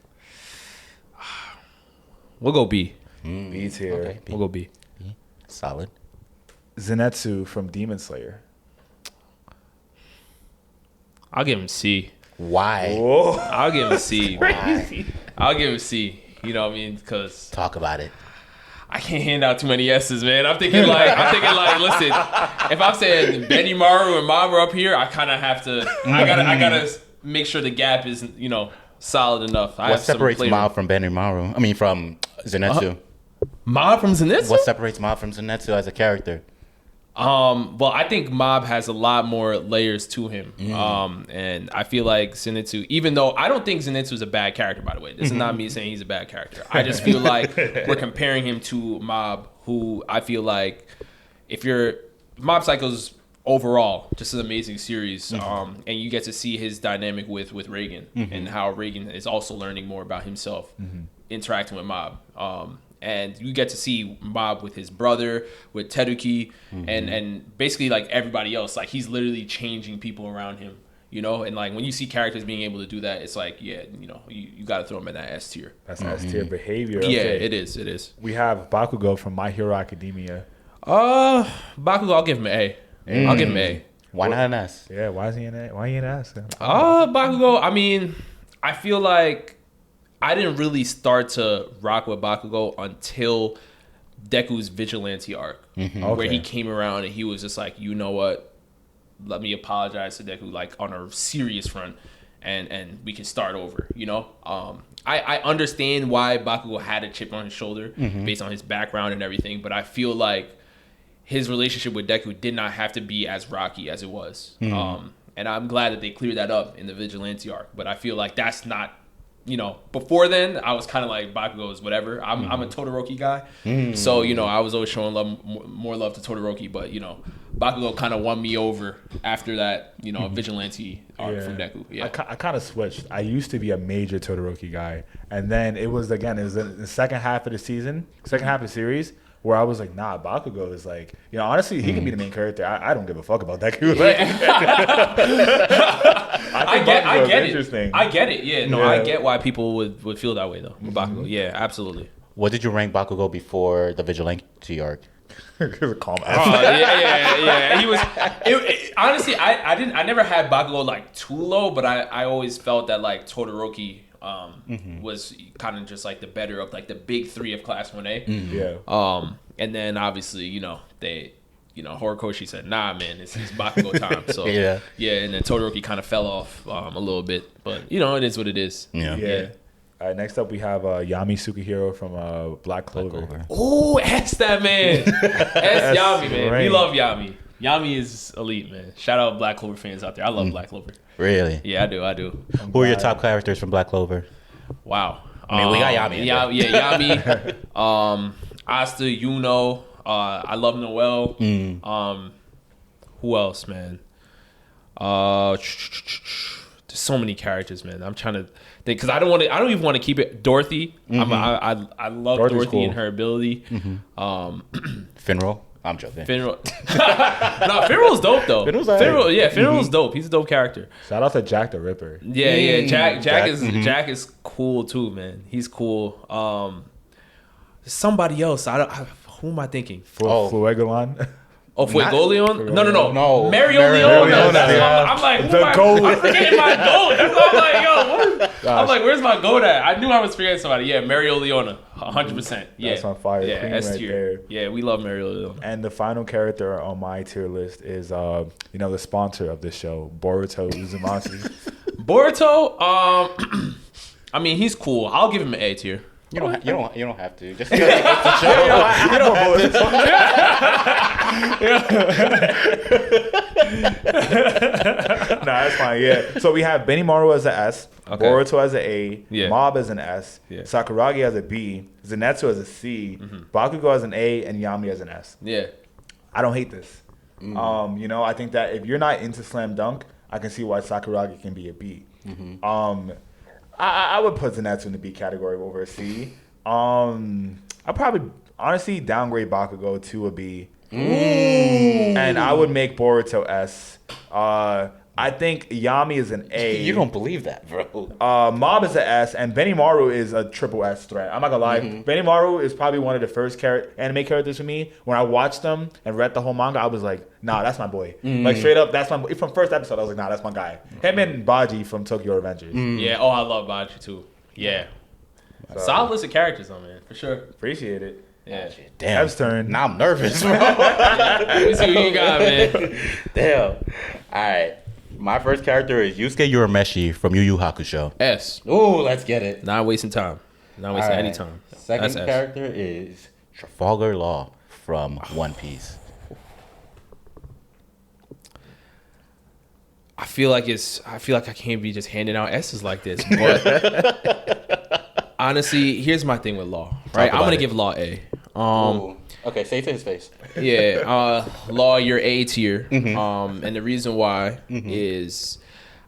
We'll go B. B tier. Okay, We'll go B. Solid. Zenitsu from Demon Slayer. I'll give him C. Why? Whoa. I'll give him C. Why? I'll give him C. You know what I mean? Because Talk about it. I can't hand out too many S's, man. I'm thinking like, listen, if I'm saying Benimaru and Mob are up here, I kind of have to. I gotta make sure the gap is, solid enough. What separates Mob from Benimaru? I mean, from Zenitsu. Mob from Zenitsu? What separates Mob from Zenitsu as a character? Well, I think Mob has a lot more layers to him. And I feel like Zenitsu, even though I don't think Zenitsu is a bad character, by the way. This is not me saying he's a bad character. I just feel like we're comparing him to Mob, who I feel like if you're Mob Psycho's overall just an amazing series, and you get to see his dynamic with Reagan and how Reagan is also learning more about himself, interacting with Mob. And you get to see Mob with his brother, with Teruki, and basically like everybody else. Like he's literally changing people around him, you know. And like when you see characters being able to do that, it's like, yeah, you know, you got to throw them in that S tier. That's S tier behavior. Yeah, okay. it is. It is. We have Bakugo from My Hero Academia. Bakugo, I'll give him an A. I'll give him an A. Why not an S? Yeah, why is he an A? Why he an S? Bakugo, I mean, I feel like I didn't really start to rock with Bakugo until Deku's Vigilante arc, where he came around and he was just like, you know what, let me apologize to Deku, like on a serious front, and we can start over, you know? I understand why Bakugo had a chip on his shoulder based on his background and everything, but I feel like his relationship with Deku did not have to be as rocky as it was. And I'm glad that they cleared that up in the Vigilante arc, but I feel like that's not, you know, before then, I was kind of like, Bakugo is whatever. I'm a Todoroki guy. So, you know, I was always showing more love to Todoroki. But, you know, Bakugo kind of won me over after that, you know, Vigilante arc from Deku. Yeah. I kind of switched. I used to be a major Todoroki guy. And then it was the second half of the season, second half of the series, where I was like, nah, Bakugo is like, you know, honestly, he can be the main character. I don't give a fuck about Deku. I get it. Interesting. I get it. Yeah, no, I get why people would feel that way though. With Bakugo, yeah, absolutely. What did you rank Bakugo before the Vigilante arc? Calm yeah. He was. Honestly, I never had Bakugo like too low, but I always felt that like Todoroki was kind of just like the better of like the big three of Class 1A. Yeah. And then obviously, you know, Horikoshi said, nah, man, it's Bakugo time. So, yeah, and then Todoroki kind of fell off a little bit. But, you know, it is what it is. Yeah. All right, next up we have Yami Sukihiro from Black Clover. Oh, ask that man. Ask Yami, man. Right. We love Yami. Yami is elite, man. Shout out Black Clover fans out there. I love Black Clover. Really? Yeah, I do. Who are your top characters from Black Clover? Wow. I mean, we got Yami. Yami. Asta, Yuno. I love Noelle. Who else, man? There's so many characters, man. I'm trying to think because I don't even want to keep it. Dorothy. I love Dorothy cool. And her ability. Finral. I'm joking. Finral. No, Finral's dope though. Finral's dope. He's a dope character. Shout out to Jack the Ripper. Yeah. Jack is cool too, man. He's cool. Somebody else. Who am I thinking? Fuegoleon. Oh, Fuegoleon? No. Mario Leon. I'm like, I'm forgetting my goat. That's why I'm like, yo, what? I'm like, where's my goat at? I knew I was forgetting somebody. Yeah, Mario Leona. 100%. Yeah. That's on fire. Yeah, S tier. Yeah, we love Mario Leona. And the final character on my tier list is, the sponsor of this show, Boruto Uzumaki. Boruto, I mean, he's cool. I'll give him an A tier. You don't have to. Just you don't have to. Nah, that's fine. Yeah. So we have Benimaru as an S, Boruto as an A, Mob as an S, Sakuragi as a B, Zenitsu as a C, Bakugo as an A, and Yami as an S. Yeah. I don't hate this. I think that if you're not into Slam Dunk, I can see why Sakuragi can be a B. I would put Zenitsu in the B category over a C. I'd probably honestly downgrade Bakugo to a B. And I would make Boruto S. I think Yami is an A. You don't believe that, bro. Mob is an S, and Benimaru is a triple S threat. I'm not gonna lie. Benimaru is probably one of the first anime characters for me. When I watched them and read the whole manga, I was like, nah, that's my boy. Like straight up, that's my boy. From first episode, I was like, nah, that's my guy. Him and Baji from Tokyo Revengers. Yeah, I love Baji too. Yeah. Solid list of characters though, man, for sure. Appreciate it. Yeah. Damn. Kev's turn. Now I'm nervous, bro. Let me see what you got, man. Damn. All right. My first character is Yusuke Urameshi from Yu Yu Hakusho. S. Ooh, let's get it. Not wasting time. Not wasting any time. Second character is Trafalgar Law from One Piece. I feel like I can't be just handing out S's like this. But honestly, here's my thing with Law. Right, I'm gonna give Law A. Okay, say it to his face. Yeah, Law, you're A tier. And the reason why is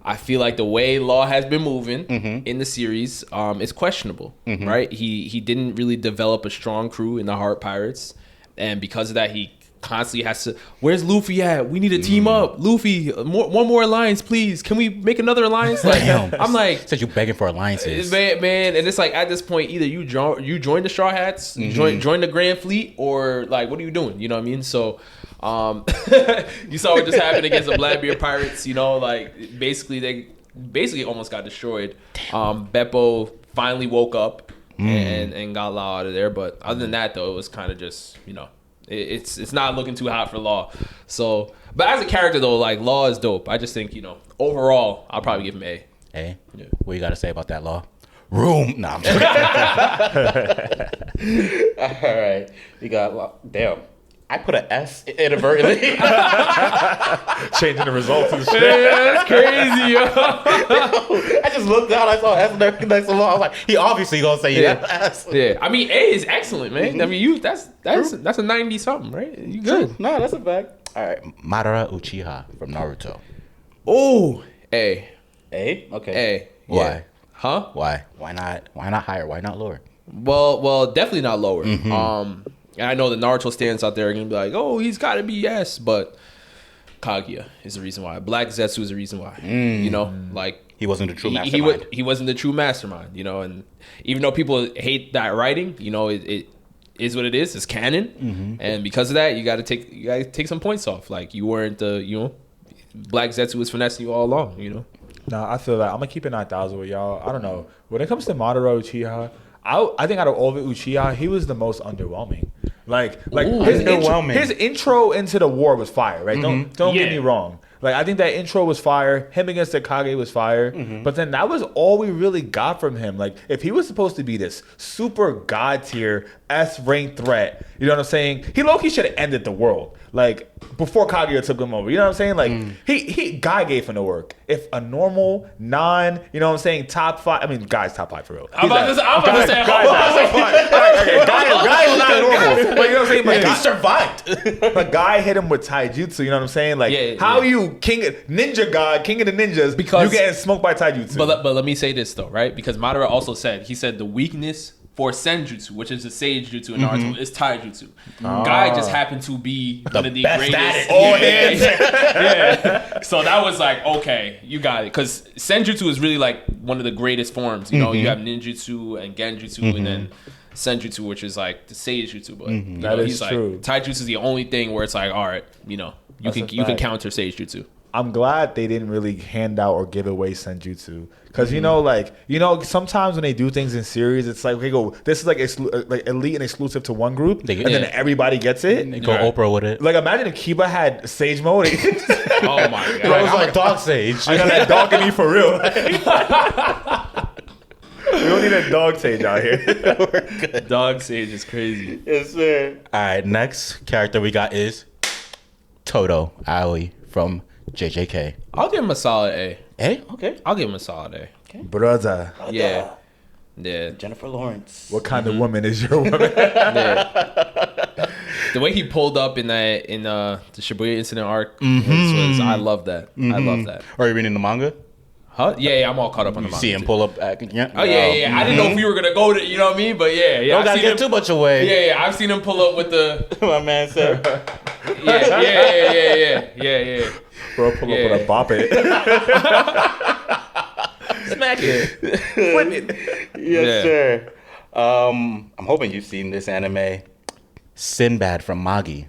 I feel like the way Law has been moving in the series is questionable. Right, he didn't really develop a strong crew in the Heart Pirates, and because of that, he constantly has to. Where's Luffy at? We need to team up. Luffy, one more alliance, please. Can we make another alliance? Like, I'm like, said you begging for alliances, man. And it's like at this point, either you join the Straw Hats, join the Grand Fleet, or like, what are you doing? You know what I mean? So, you saw what just happened against the Blackbeard Pirates. You know, like they almost got destroyed. Beppo finally woke up and got Law out of there. But other than that, though, it was kind of just, you know. It's not looking too hot for Law. So, but as a character though, like Law is dope. I just think, you know, overall, I'll probably give him A. A. Yeah. What you got to say about that, Law? Room. Nah, I'm joking. All right, we got Law. Damn, I put an S inadvertently. Changing the results and shit. Yeah, that's crazy, yo. I just looked down. I saw S next to Law. I was like, he obviously gonna say S. Yeah, I mean, A is excellent, man. I mean, that's a 90 something, right? You good? No, that's a fact. All right, Madara Uchiha from Naruto. Oh, A. A. Okay. A. Why? Yeah. Huh? Why? Why not? Why not higher? Why not lower? Well, definitely not lower. And I know the Naruto stands out there are gonna be like, oh, he's got to be S, but Kaguya is the reason why. Black Zetsu is the reason why. You know, like he wasn't the true mastermind. He wasn't the true mastermind. You know, and even though people hate that writing, you know, it is what it is. It's canon, and because of that, you got to take some points off. Like you weren't the Black Zetsu was finessing you all along. You know. Nah, I feel that I'm gonna keep it 9,000 with y'all. I don't know. When it comes to Madara Uchiha, I think out of all of it, Uchiha, he was the most underwhelming. Like his intro into the war was fire, right? Don't get me wrong. Like I think that intro was fire. Him against the Kage was fire. But then that was all we really got from him. Like if he was supposed to be this super god tier S rank threat, you know what I'm saying? He low-key should have ended the world. Like before Kaguya took him over. You know what I'm saying? Like he Guy gave him the work. If a normal you know what I'm saying, top 5, I mean Guy's top 5 for real. I'm about to say Guy is not normal. But you know what I'm saying? Like, he survived. A Guy hit him with taijutsu, you know what I'm saying? Like how you king of the ninjas because you getting smoked by taijutsu. But let me say this though, right? Because Madara also said the weakness for senjutsu, which is the sage jutsu in Naruto, is taijutsu. Guy just happened to be one of the greatest. All hands. Yeah. So that was like, okay, you got it. Because senjutsu is really like one of the greatest forms. You know, you have ninjutsu and genjutsu, and then senjutsu, which is like the sage jutsu. But you know, he's true. Like, taijutsu is the only thing where it's like, all right, you know, you can counter sage jutsu. I'm glad they didn't really hand out or give away senjutsu. Because, sometimes when they do things in series, it's like, okay, this is like elite and exclusive to one group, and then everybody gets it. They go Oprah with it. Like, imagine if Kiba had Sage mode. Oh, my God. Bro, it was like Dog Sage. I got that dog in me for real. We don't need a Dog Sage out here. We're good. Dog Sage is crazy. Yes, sir. All right, next character we got is Toto Aoi from JJK. I'll give him a solid A. A? Okay. I'll give him a solid A. Okay. Brother. Yeah. Jennifer Lawrence. What kind of woman is your woman? The way he pulled up in the Shibuya incident arc was I love that. I love that. Are you reading the manga? Huh? Yeah, I'm all caught up on the manga. See him pull up. Yeah. Oh yeah. I didn't know if we were gonna go to, you know what I mean? But yeah. Don't gotta give too much away. Yeah. I've seen him pull up with the. My man said. Yeah. Bro, pull up with a bop it. Smack it. Flip it. Yes, sir. I'm hoping you've seen this anime. Sinbad from Magi.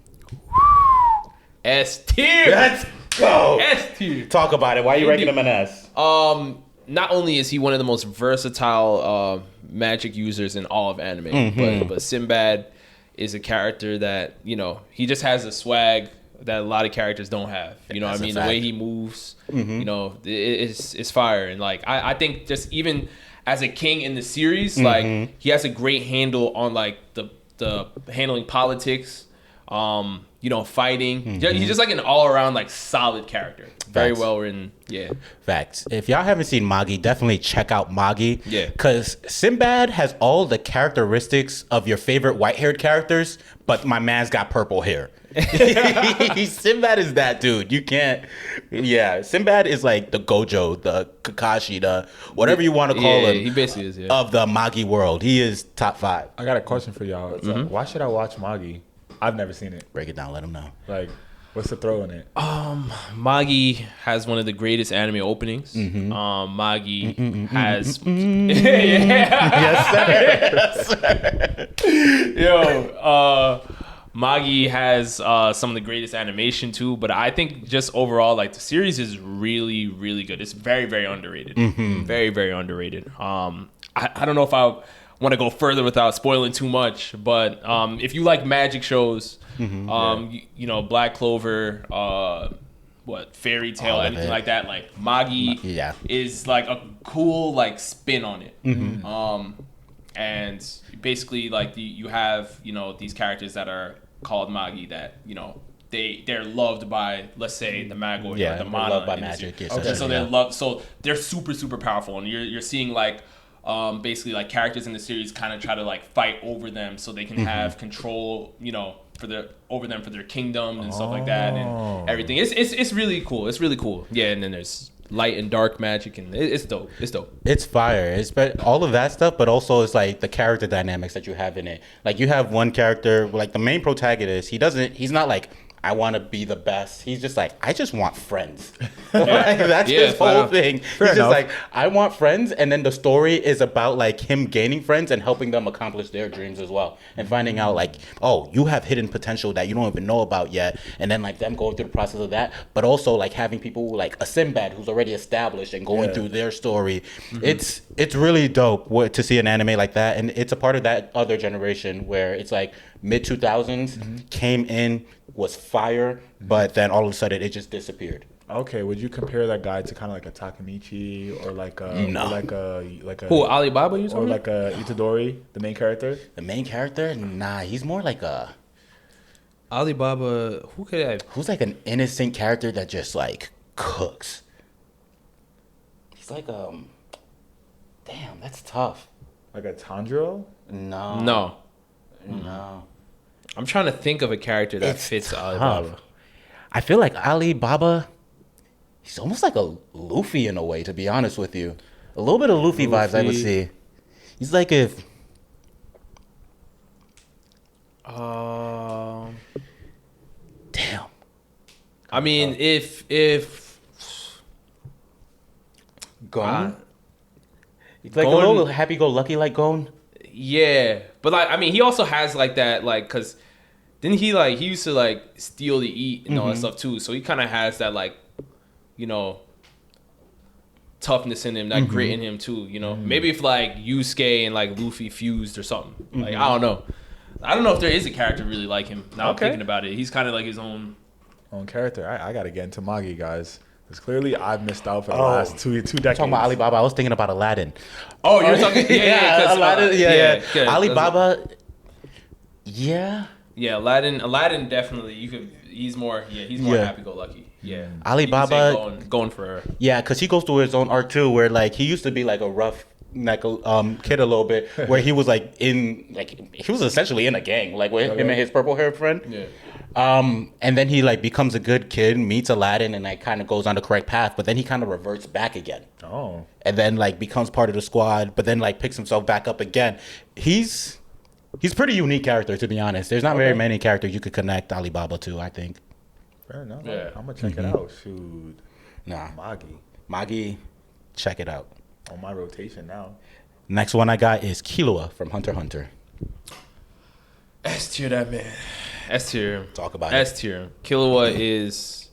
S tier. Let's go. S tier. Talk about it. Why are you ranking him an S? Not only is he one of the most versatile magic users in all of anime, but Sinbad is a character that, he just has a swag. that a lot of characters don't have. You know what I mean? The way he moves, Mm-hmm. you know, it's fire. And like I think just even as a king in the series, Mm-hmm. like he has a great handle on like the handling politics, you know, fighting. Mm-hmm. He's just like an all around like solid character. Very Facts. well written. Yeah. Facts. If y'all haven't seen Magi, definitely check out Magi. Yeah. Because Sinbad has all the characteristics of your favorite white-haired characters, but my man's got purple hair. Sinbad is that dude. You can't. Yeah. Sinbad is like the Gojo, the Kakashi, the whatever you want to call him. He basically is, Of the Magi world. He is top 5. I got a question for y'all. Why should I watch Magi? I've never seen it. Break it down. Let him know. Like, what's the throw in it? Magi has one of the greatest anime openings. Magi has Yes, sir. Magi has some of the greatest animation too, but I think just overall, like the series is really, really good. It's very, very underrated. Very, very underrated. I don't know if I want to go further without spoiling too much, but if you like magic shows, you know, Black Clover, Fairy Tale, All of anything it. like that, like Magi is like a cool like spin on it. And basically like you have, you know, these characters that are called Magi that, you know, they're loved by, let's say, the Magoi Yeah, or the they're Mana loved by in the magic, series. essentially, So they're loved. So they're super, super powerful, and you're seeing like basically like characters in the series kind of try to like fight over them so they can have control, you know, over them for their kingdom and stuff like that and everything. It's really cool. It's really cool. Yeah, and then there's light and dark magic, and it's dope. It's dope. It's fire. It's all of that stuff, but also it's like the character dynamics that you have in it. Like you have one character, like the main protagonist. He's not like, I want to be the best. He's just like, I just want friends. Like, that's his whole thing. He's just like, I want friends, and then the story is about like him gaining friends and helping them accomplish their dreams as well, and finding out like, oh, you have hidden potential that you don't even know about yet, and then like them going through the process of that, but also like having people like a Sinbad who's already established and going through their story. It's really dope to see an anime like that, and it's a part of that other generation where it's like mid 2000s came in, was fire, but then all of a sudden it just disappeared. Okay, would you compare that guy to kind of like a Takemichi or like a No. or like a Who, Alibaba you or talking like a Itadori, the main character? The main character, nah, he's more like Alibaba, who could I? who's like an innocent character that just like cooks. He's like damn, that's tough. Like a Tanjiro? No. I'm trying to think of a character that It's fits tough. Alibaba. I feel like Alibaba, he's almost like a Luffy in a way, to be honest with you. A little bit of Luffy vibes I would see. He's like if damn. I mean, if Gon? He's like Gon- a little happy-go-lucky like Gon. yeah, but like I mean, he also has like that like because didn't he like he used to like steal to eat and all that stuff too, so he kind of has that like, you know, toughness in him, that grit in him too, you know. Maybe if like Yusuke and like Luffy fused or something, like I don't know if there is a character really like him. Now I'm thinking about it, he's kind of like his own character. I gotta get into Magi, guys. Because clearly I've missed out for the last two decades. Talking about Alibaba, I was thinking about Aladdin. Oh, you're talking, yeah, Aladdin, good. Alibaba, yeah. Yeah, Aladdin definitely. He's more happy-go-lucky. Yeah, Alibaba you can say going for her. Yeah, because he goes through his own arc too, where like he used to be like a rough like kid a little bit, where he was like he was essentially in a gang, like with him and his purple haired friend. Yeah. And then he like becomes a good kid, meets Aladdin, and like kind of goes on the correct path, but then he kind of reverts back again. Oh. And then like becomes part of the squad, but then like picks himself back up again. He's pretty unique character, to be honest. There's not very many characters you could connect Alibaba to, I think. Fair enough. Yeah. I'm gonna check it out. Shoot. Nah. Magi Check it out. on my rotation now. Next one I got is Killua from Hunter x Hunter. S tier, that man. S tier. Talk about it. S tier. Killua is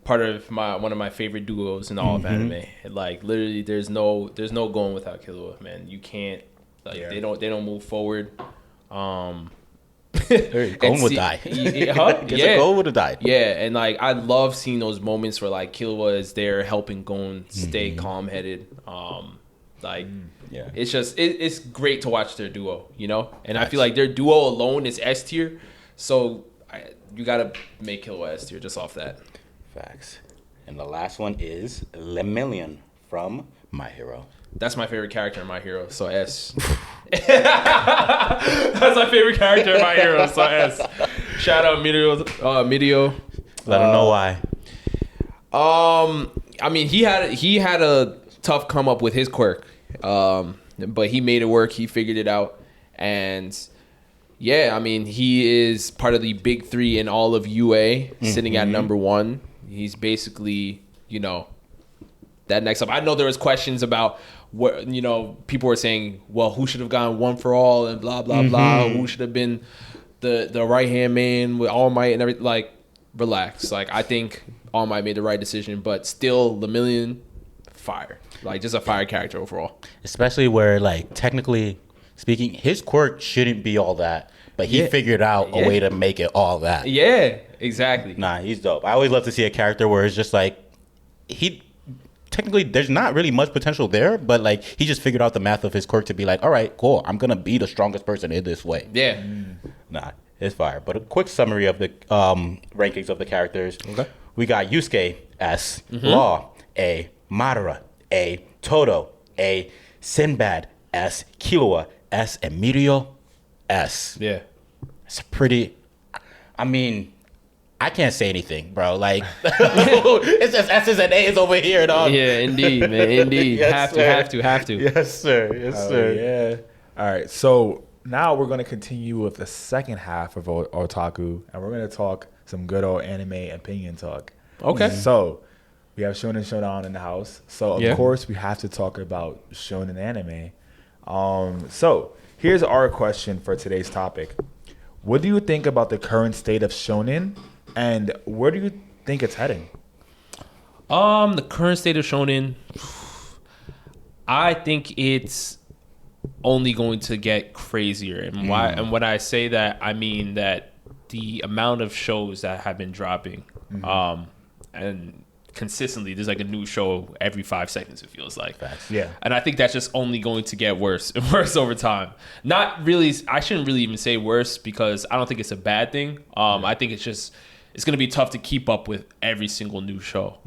part of one of my favorite duos in all of anime. Like literally, there's no going without Killua, man. You can't they don't move forward. Gon would die. Yeah, Gon would have died. Yeah, and like I love seeing those moments where like Killua is there helping Gon stay calm headed. It's just it's great to watch their duo, you know. And I feel like their duo alone is S tier, so you gotta make Killua S tier just off that. Facts. And the last one is Lemillion from My Hero. That's my favorite character in My Hero, so S. That's my favorite character in My Hero, so S. Shout out Medio. Let him know why. I mean, he had a tough come up with his quirk, but he made it work. He figured it out, and yeah, I mean, he is part of the big three in all of UA, sitting at number 1. He's basically, you know, that next up. I know there was questions about what, you know, people were saying, well, who should have gone one for all and blah blah blah. Who should have been the right hand man with All Might and everything. Like, relax. Like, I think All Might made the right decision, but still, Lemillion, fire. Like, just a fire character overall. Especially where, like, technically speaking, his quirk shouldn't be all that, but he figured out a way to make it all that. Yeah, exactly. Nah, he's dope. I always love to see a character where it's just like technically there's not really much potential there, but like he just figured out the math of his quirk to be like, all right, cool, I'm gonna be the strongest person in this way. Yeah. Nah, it's fire. But a quick summary of the rankings of the characters. Okay. We got Yusuke S, Law A, Madara A, Toto A, Sinbad S, Killua S, and Mirio S. Yeah. It's a pretty, I mean, I can't say anything, bro. Like, it's just S's and A's over here, dog. Yeah, indeed, man. Indeed. Yes, have to. Yes, sir. Yes, sir. Yeah. All right. So now we're going to continue with the second half of Otaku, and we're going to talk some good old anime opinion talk. Okay. So we have Shonen Showdown in the house. So, of course, we have to talk about shonen anime. So here's our question for today's topic. What do you think about the current state of shonen, and where do you think it's heading? The current state of shonen, I think it's only going to get crazier. And why? And when I say that, I mean that the amount of shows that have been dropping, and consistently, there's like a new show every 5 seconds, it feels like. Yeah. And I think that's just only going to get worse and worse over time. Not really, I shouldn't really even say worse, because I don't think it's a bad thing. I think it's going to be tough to keep up with every single new show.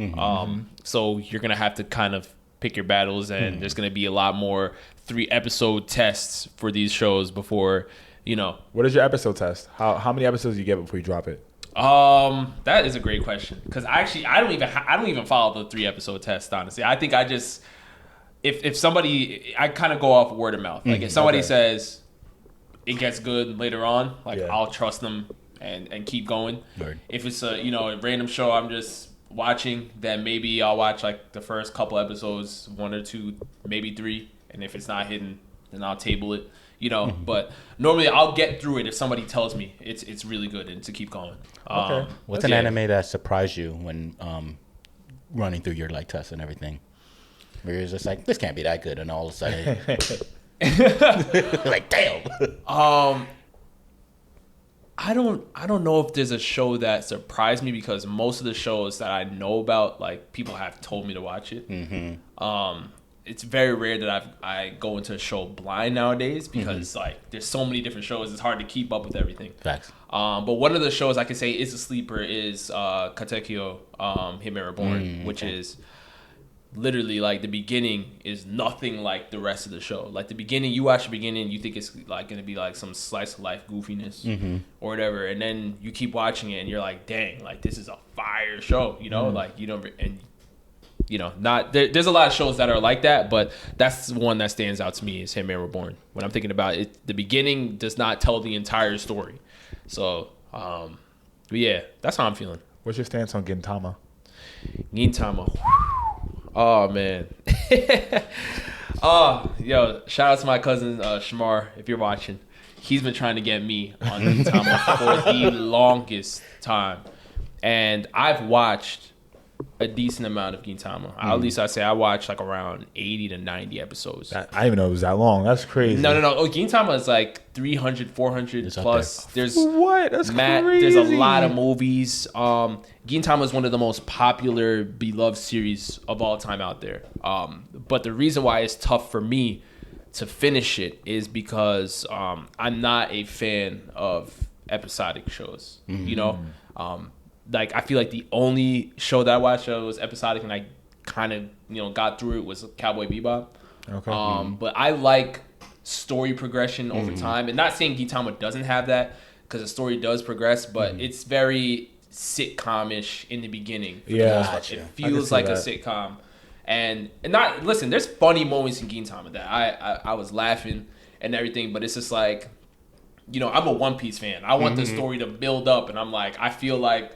So you're going to have to kind of pick your battles, and there's going to be a lot more 3-episode tests for these shows before, you know. What is your episode test? How many episodes do you get before you drop it? That is a great question, because I don't even follow the 3-episode test, honestly. I think I just, if somebody, I kind of go off word of mouth. Like if somebody says it gets good later on, like I'll trust them and keep going. Right. If it's a random show I'm just watching, then maybe I'll watch like the first couple episodes, 1 or 2, maybe 3, and if it's not hitting, then I'll table it. But normally I'll get through it if somebody tells me it's really good and to keep going. Okay. What's an anime that surprised you when running through your like tests and everything? Where you're just like, this can't be that good, and all of a sudden, like, damn. I don't know if there's a show that surprised me, because most of the shows that I know about, like, people have told me to watch it. It's very rare that I go into a show blind nowadays, because like there's so many different shows, it's hard to keep up with everything. Facts. But one of the shows I can say is a sleeper is Katekyo Hitman Reborn, which is literally like the beginning is nothing like the rest of the show. Like the beginning, you watch the beginning, you think it's like gonna be like some slice of life goofiness or whatever, and then you keep watching it and you're like, dang, like this is a fire show, like not there's a lot of shows that are like that, but that's the one that stands out to me is Hitman Reborn. When I'm thinking about it, the beginning does not tell the entire story. So, but yeah, that's how I'm feeling. What's your stance on Gintama? Gintama. Oh man. Yo, shout out to my cousin Shamar, if you're watching. He's been trying to get me on Gintama for the longest time, and I've watched a decent amount of Gintama. At least I say I watch like around 80 to 90 episodes. I didn't even know it was that long. That's crazy. No. Oh, Gintama is like 300, 400 plus. There's what? That's crazy. There's a lot of movies. Gintama is one of the most popular, beloved series of all time out there. But the reason why it's tough for me to finish it is because I'm not a fan of episodic shows. You know, like I feel like the only show that I watched that was episodic and I kind of got through it was Cowboy Bebop. Okay. But I like story progression over time, and not saying Gintama doesn't have that because the story does progress, but it's very sitcom-ish in the beginning. Yeah, it feels like a sitcom, and not listen. There's funny moments in Gintama that I was laughing and everything, but it's just like, I'm a One Piece fan. I want the story to build up, and I'm like, I feel like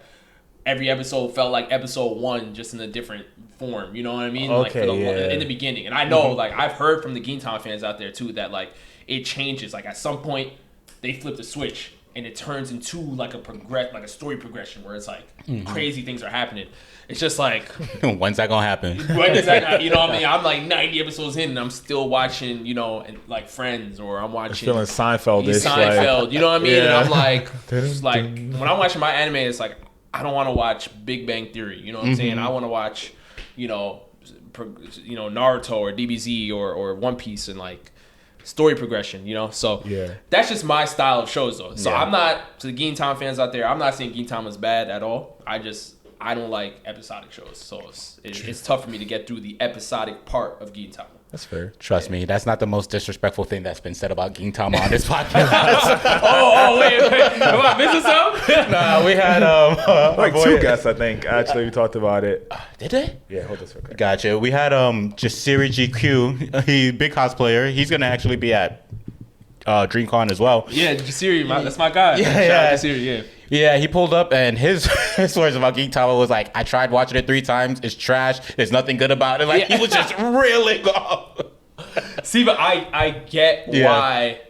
every episode felt like episode 1, just in a different form. You know what I mean? Okay, in the beginning. And I know, like, I've heard from the Gintama fans out there too that like it changes. Like at some point, they flip the switch and it turns into like a story progression where it's like crazy things are happening. It's just like, when's that gonna happen? When is that? You know what I mean? I'm like 90 episodes in and I'm still watching, and like Friends, or I'm watching feeling Seinfeld-ish. Seinfeld, you know what I mean? Yeah. And I'm like, when I'm watching my anime, it's like I don't want to watch Big Bang Theory. You know what I'm saying? I want to watch, Naruto or DBZ or One Piece and like story progression. So that's just my style of shows though. So I'm not, to the Gintama fans out there, I'm not saying Gintama is bad at all. I don't like episodic shows, so it's tough for me to get through the episodic part of Gintama. That's fair. Trust me, that's not the most disrespectful thing that's been said about Gintama on this podcast. wait. Am I missing something? Nah, we had like two guests, I think. Actually, we talked about it. Did they? Yeah, hold this. Okay. Gotcha. We had Jasiri GQ. He big cosplayer. He's gonna actually be at DreamCon as well. Yeah, Jasiri, that's my guy. Yeah, Shout out Jasiri, yeah. Yeah, he pulled up and his words about Gintama was like, I tried watching it 3 times. It's trash. There's nothing good about it. Like, he was just reeling off. See, but I get why.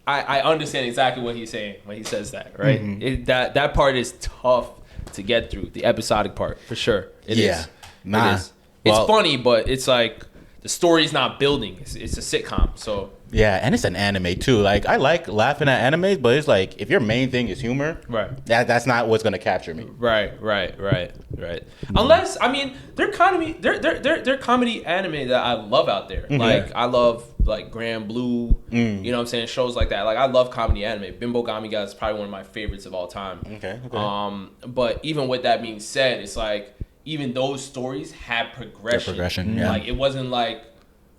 I understand exactly what he's saying when he says that, right? That part is tough to get through, the episodic part, for sure. It is. Nah. It is. It's funny, but it's like the story's not building. It's a sitcom, so... Yeah, and it's an anime too. Like, I like laughing at animes, but it's like, if your main thing is humor, that's not what's gonna capture me. Right. Unless, I mean, they're comedy anime that I love out there. Like, I love like Grand Blue, you know what I'm saying, shows like that. Like, I love comedy anime. Bimbo Gamiga is probably one of my favorites of all time. Okay. But even with that being said, it's like even those stories have progression. Like, it wasn't like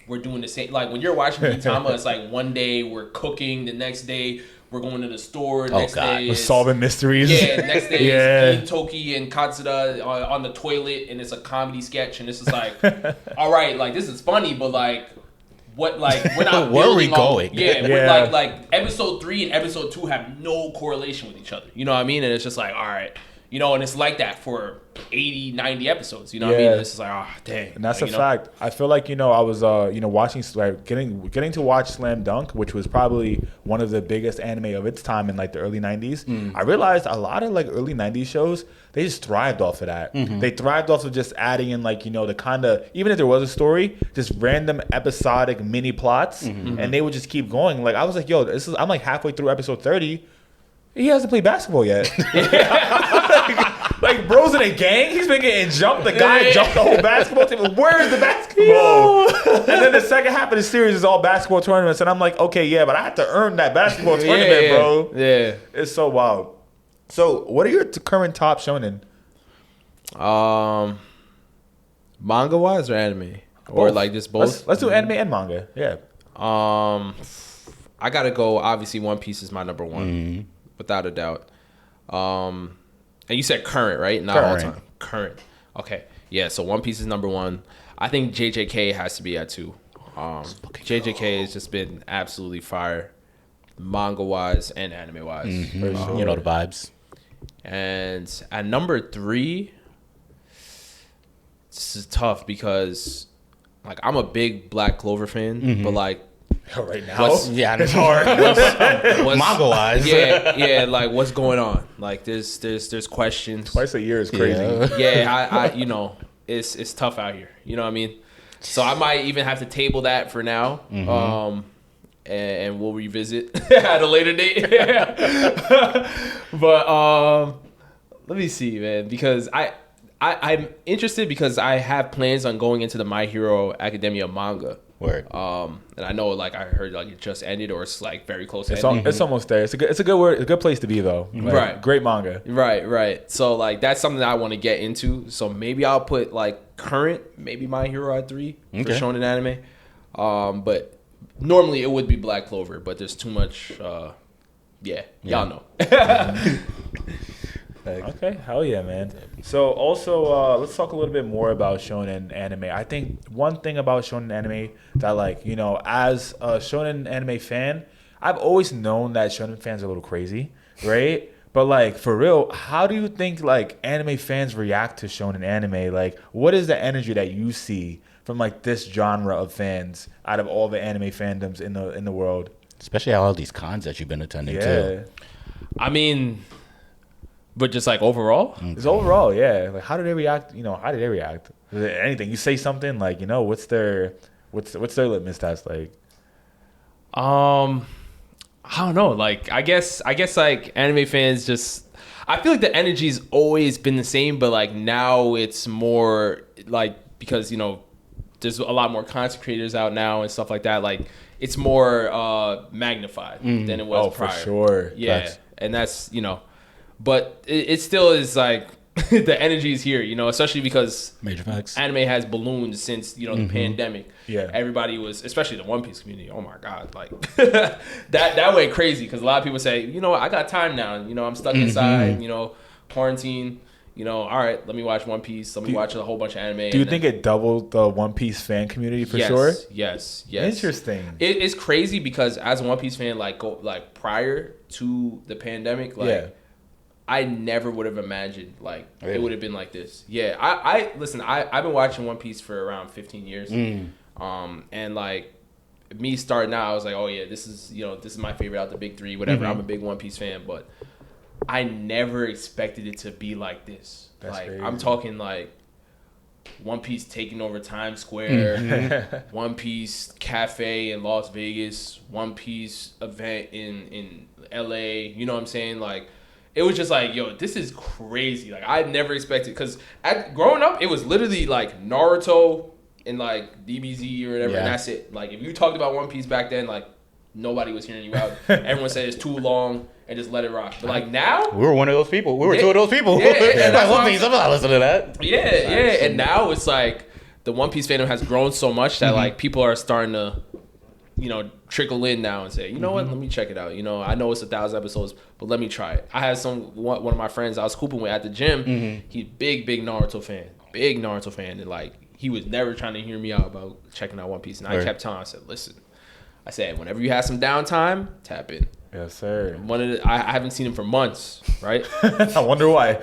we're doing the same. Like when you're watching Gintama, it's like one day we're cooking, the next day we're going to the store, the next day we're solving mysteries. Yeah, the next day it's Toki and Katsuda on the toilet, and it's a comedy sketch, and this is like, all right, like this is funny, but like what, like we're not where are we going? We're like episode 3 and episode 2 have no correlation with each other. You know what I mean? And it's just like, all right. And it's like that for 80, 90 episodes. You know what I mean? And it's just like, oh, dang. And that's a fact. I feel like, I was, watching, like, getting to watch Slam Dunk, which was probably one of the biggest anime of its time in, like, the early 90s. I realized a lot of, like, early 90s shows, they just thrived off of that. They thrived off of just adding in, like, the kind of, even if there was a story, just random episodic mini plots, and they would just keep going. Like, I was like, yo, I'm, like, halfway through episode 30. He hasn't played basketball yet. like, bro's in a gang. He's been getting jumped. The guy jumped the whole basketball team. Where's the basketball? And then the second half of the series is all basketball tournaments. And I'm like, okay, yeah, but I have to earn that basketball tournament, bro. Yeah. It's so wild. So, what are your current top shonen? Manga-wise or anime? Or like just both? Let's do anime and manga. Yeah. I gotta go. Obviously, One Piece is my number one. Without a doubt. And you said current, right? Not all time. Current. Okay. Yeah, so One Piece is number 1. I think JJK has to be at 2. JJK has just been absolutely fire, manga-wise and anime-wise. Sure. The vibes. And at number 3, this is tough because, like, I'm a big Black Clover fan, but, like, Right now, it's hard. Manga wise, yeah, like what's going on? Like there's questions. Twice a year is crazy. I you know, it's tough out here. You know what I mean? So I might even have to table that for now. And we'll revisit at a later date. But let me see, man, because I'm interested because I have plans on going into the My Hero Academia manga. Word. And I know, like, I heard like it just ended, or it's like very close to ending. It's almost there. It's a good place to be though. Like, right. Great manga. Right. So like that's something that I want to get into. So maybe I'll put like current, maybe My Hero at 3 for shonen anime. But normally it would be Black Clover, but there's too much. Y'all know. Okay, hell yeah, man. So also, let's talk a little bit more about shonen anime. I think one thing about shonen anime that, like, you know, as a shonen anime fan, I've always known that shonen fans are a little crazy, right? But like, for real, how do you think like anime fans react to shonen anime? Like, what is the energy that you see from like this genre of fans out of all the anime fandoms in the world? Especially all these cons that you've been attending too. I mean, but just like overall? It's overall, yeah. Like, how do they react? You know, how do they react? Is there anything? You say something like, you know, what's their litmus test like? I don't know. Like, I guess like anime fans just, I feel like the energy's always been the same, but like now it's more like, because, you know, there's a lot more content creators out now and stuff like that. Like, it's more magnified than it was prior. For sure. Yeah. And that's, you know, but it still is like the energy is here, you know, especially because Major facts. Anime has ballooned since, you know, the pandemic. Yeah. Everybody was, especially the One Piece community. Oh my God. Like that went crazy because a lot of people say, you know, I got time now. You know, I'm stuck inside, you know, quarantine. You know, all right, let me watch One Piece. Let me watch a whole bunch of anime. Do you think it doubled the One Piece fan community for yes, sure? Yes. Interesting. It's crazy because as a One Piece fan, like prior to the pandemic, like I never would have imagined like it would have been like this. Yeah, I listen. I've been watching One Piece for around 15 years, and like me starting out, I was like, oh yeah, this is my favorite out the big three. Whatever. I'm a big One Piece fan, but I never expected it to be like this. That's like crazy. I'm talking like One Piece taking over Times Square, One Piece cafe in Las Vegas, One Piece event in LA. You know what I'm saying? Like it was just like, yo, this is crazy. Like I never expected, because growing up, it was literally like Naruto and like DBZ or whatever, and that's it. Like if you talked about One Piece back then, like nobody was hearing you out. Everyone said it's too long and just let it rock. But like now, we were one of those people. We were two of those people. Yeah, and like One Piece, I'm not listening to that. Yeah. And now it's like the One Piece fandom has grown so much that like people are starting to, you know, trickle in now and say, you know what, let me check it out. You know, I know it's 1,000 episodes, but let me try it. I had one of my friends I was hooping with at the gym. He's big Naruto fan, and like he was never trying to hear me out about checking out One Piece. And I kept telling him, I said, listen, whenever you have some downtime, tap in. Yes, sir. I haven't seen him for months, right? I wonder why.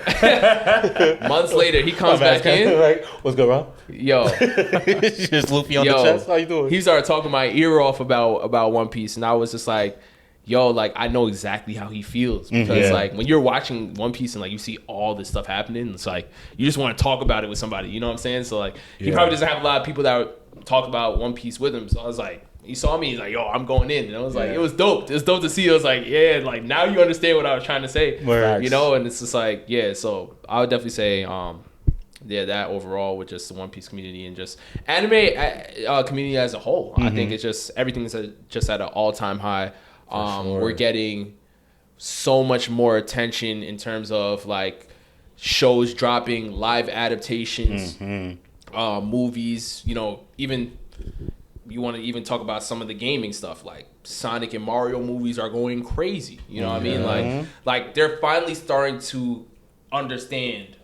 Months later, he comes back in. Like, what's going on? Yo. Just Luffy on the chest? How you doing? He started talking my ear off about One Piece, and I was just like, yo, like, I know exactly how he feels. Because, like, when you're watching One Piece and, like, you see all this stuff happening, it's like, you just want to talk about it with somebody. You know what I'm saying? So, like, he probably doesn't have a lot of people that talk about One Piece with him. So I was like, he saw me, he's like, yo, I'm going in. And I was like, it was dope. It was dope to see. I was like, yeah, like, now you understand what I was trying to say. Works. You know? And it's just like, yeah, so I would definitely say, that overall with just the One Piece community and just anime community as a whole. I think it's just, everything's just at an all-time high. Sure. We're getting so much more attention in terms of, like, shows dropping, live adaptations, movies, you know, even... You want to even talk about some of the gaming stuff, like Sonic and Mario movies are going crazy. You know what I mean? Like they're finally starting to understand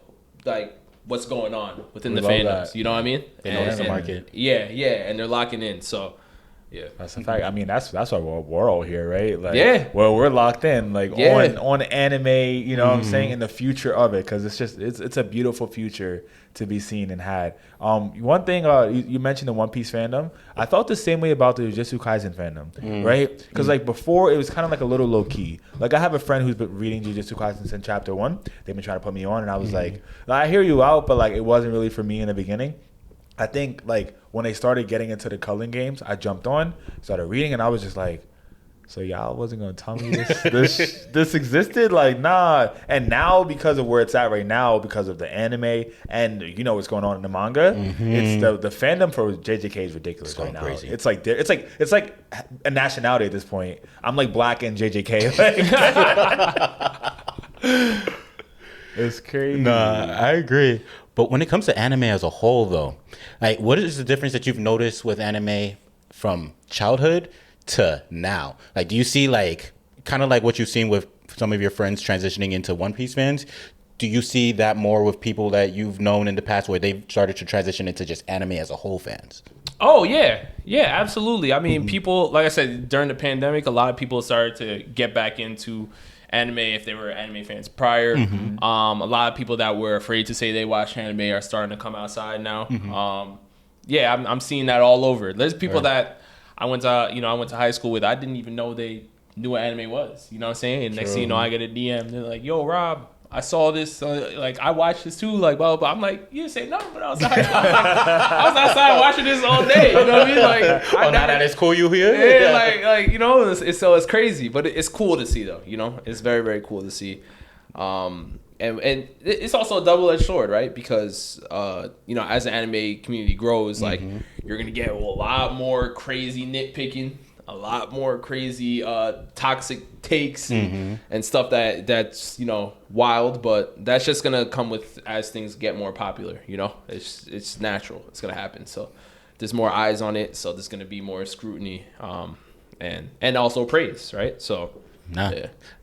like what's going on within the fandoms. You know what I mean? They know it's the market. Yeah, and they're locking in. So Yeah, that's a fact. I mean, that's why we're all here, right? Like, yeah. Well, we're locked in, like on anime. You know what I'm saying? In the future of it, because it's a beautiful future to be seen and had. One thing you mentioned the One Piece fandom. I felt the same way about the Jujutsu Kaisen fandom, right? Because like before, it was kind of like a little low key. Like I have a friend who's been reading Jujutsu Kaisen since chapter 1. They've been trying to put me on, and I was like, I hear you out, but like it wasn't really for me in the beginning. I think like when they started getting into the culling games, I jumped on, started reading, and I was just like, so y'all wasn't gonna tell me this existed? Like, nah. And now because of where it's at right now, because of the anime and you know what's going on in the manga, it's the fandom for JJK is ridiculous right now. Crazy. It's like a nationality at this point. I'm like black and JJK. Like, it's crazy. Nah, I agree. But when it comes to anime as a whole, though, like, what is the difference that you've noticed with anime from childhood to now? Like, do you see, like, kind of like what you've seen with some of your friends transitioning into One Piece fans? Do you see that more with people that you've known in the past where they've started to transition into just anime as a whole fans? Oh, yeah. Yeah, absolutely. I mean, people, like I said, during the pandemic, a lot of people started to get back into anime if they were anime fans prior. A lot of people that were afraid to say they watch anime are starting to come outside now. Yeah, I'm seeing that all over. There's people that I went to high school with. I didn't even know they knew what anime was. You know what I'm saying? And next thing you know, I get a DM. They're like, "Yo, Rob, I saw this. Like, I watched this too. Like, blah, blah, blah." I'm like, "You didn't say nothing, but I was outside. I was outside watching this all day." You know what I mean? Like, now that it's cool you here? Yeah, like you know, it's crazy, but it's cool to see though. You know, it's very, very cool to see. And it's also a double-edged sword, right? Because you know, as the anime community grows, like you're gonna get a lot more crazy nitpicking, a lot more crazy toxic takes and stuff that's you know wild, but that's just gonna come with as things get more popular. You know, it's natural. It's gonna happen. So there's more eyes on it, so there's gonna be more scrutiny and also praise, right? So. Nah,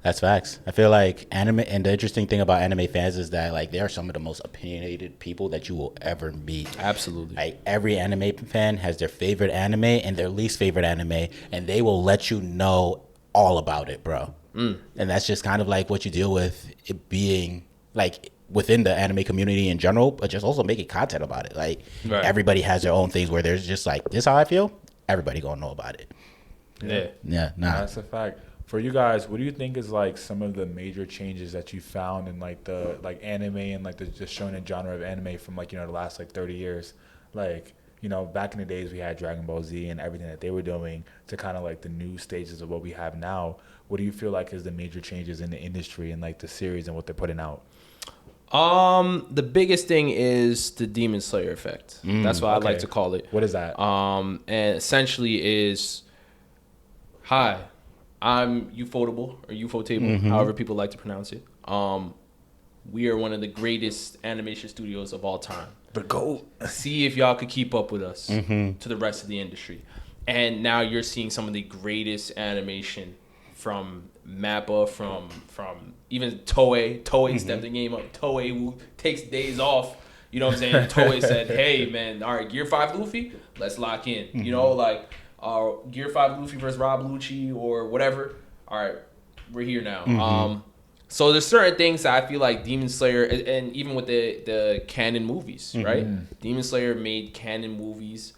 that's facts. I feel like anime, and the interesting thing about anime fans is that like they are some of the most opinionated people that you will ever meet. Absolutely. Like every anime fan has their favorite anime and their least favorite anime, and they will let you know all about it, bro. And that's just kind of like what you deal with it being like within the anime community in general, but just also making content about it. Like everybody has their own things where there's just like, this how I feel, everybody gonna know about it. Yeah, that's a fact. For you guys, what do you think is like some of the major changes that you found in like the anime and like the shonen genre of anime from like, you know, the last like 30 years? Like, you know, back in the days we had Dragon Ball Z and everything that they were doing to kind of like the new stages of what we have now. What do you feel like is the major changes in the industry and like the series and what they're putting out? The biggest thing is the Demon Slayer effect. That's what I like to call it. What is that? And essentially is, hi, I'm Ufotable or Ufotable, however people like to pronounce it. We are one of the greatest animation studios of all time. The GOAT. See if y'all could keep up with us to the rest of the industry. And now you're seeing some of the greatest animation from MAPPA, from even Toei. Toei stepped the game up. Toei, who takes days off. You know what I'm saying? Toei said, hey, man, all right, Gear 5 Luffy, let's lock in. You know, like, Gear 5 Luffy versus Rob Lucci or whatever. All right, we're here now. So there's certain things that I feel like Demon Slayer, and even with the canon movies, right? Demon Slayer made canon movies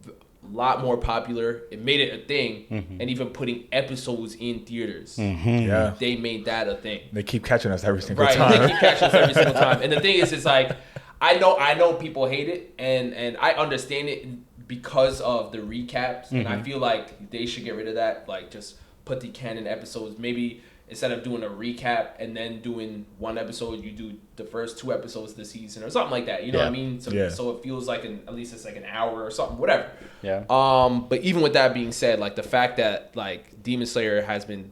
a lot more popular. It made it a thing, and even putting episodes in theaters. Yeah, they made that a thing. They keep catching us every single time. Right, they keep catching us every single time. And the thing is, it's like, I know people hate it, and I understand it because of the recaps, and I feel like they should get rid of that. Like, just put the canon episodes. Maybe instead of doing a recap and then doing one episode, you do the first 2 episodes of the season or something like that. You know what I mean? So it feels like at least it's like an hour or something, whatever. Yeah. But even with that being said, like the fact that like Demon Slayer has been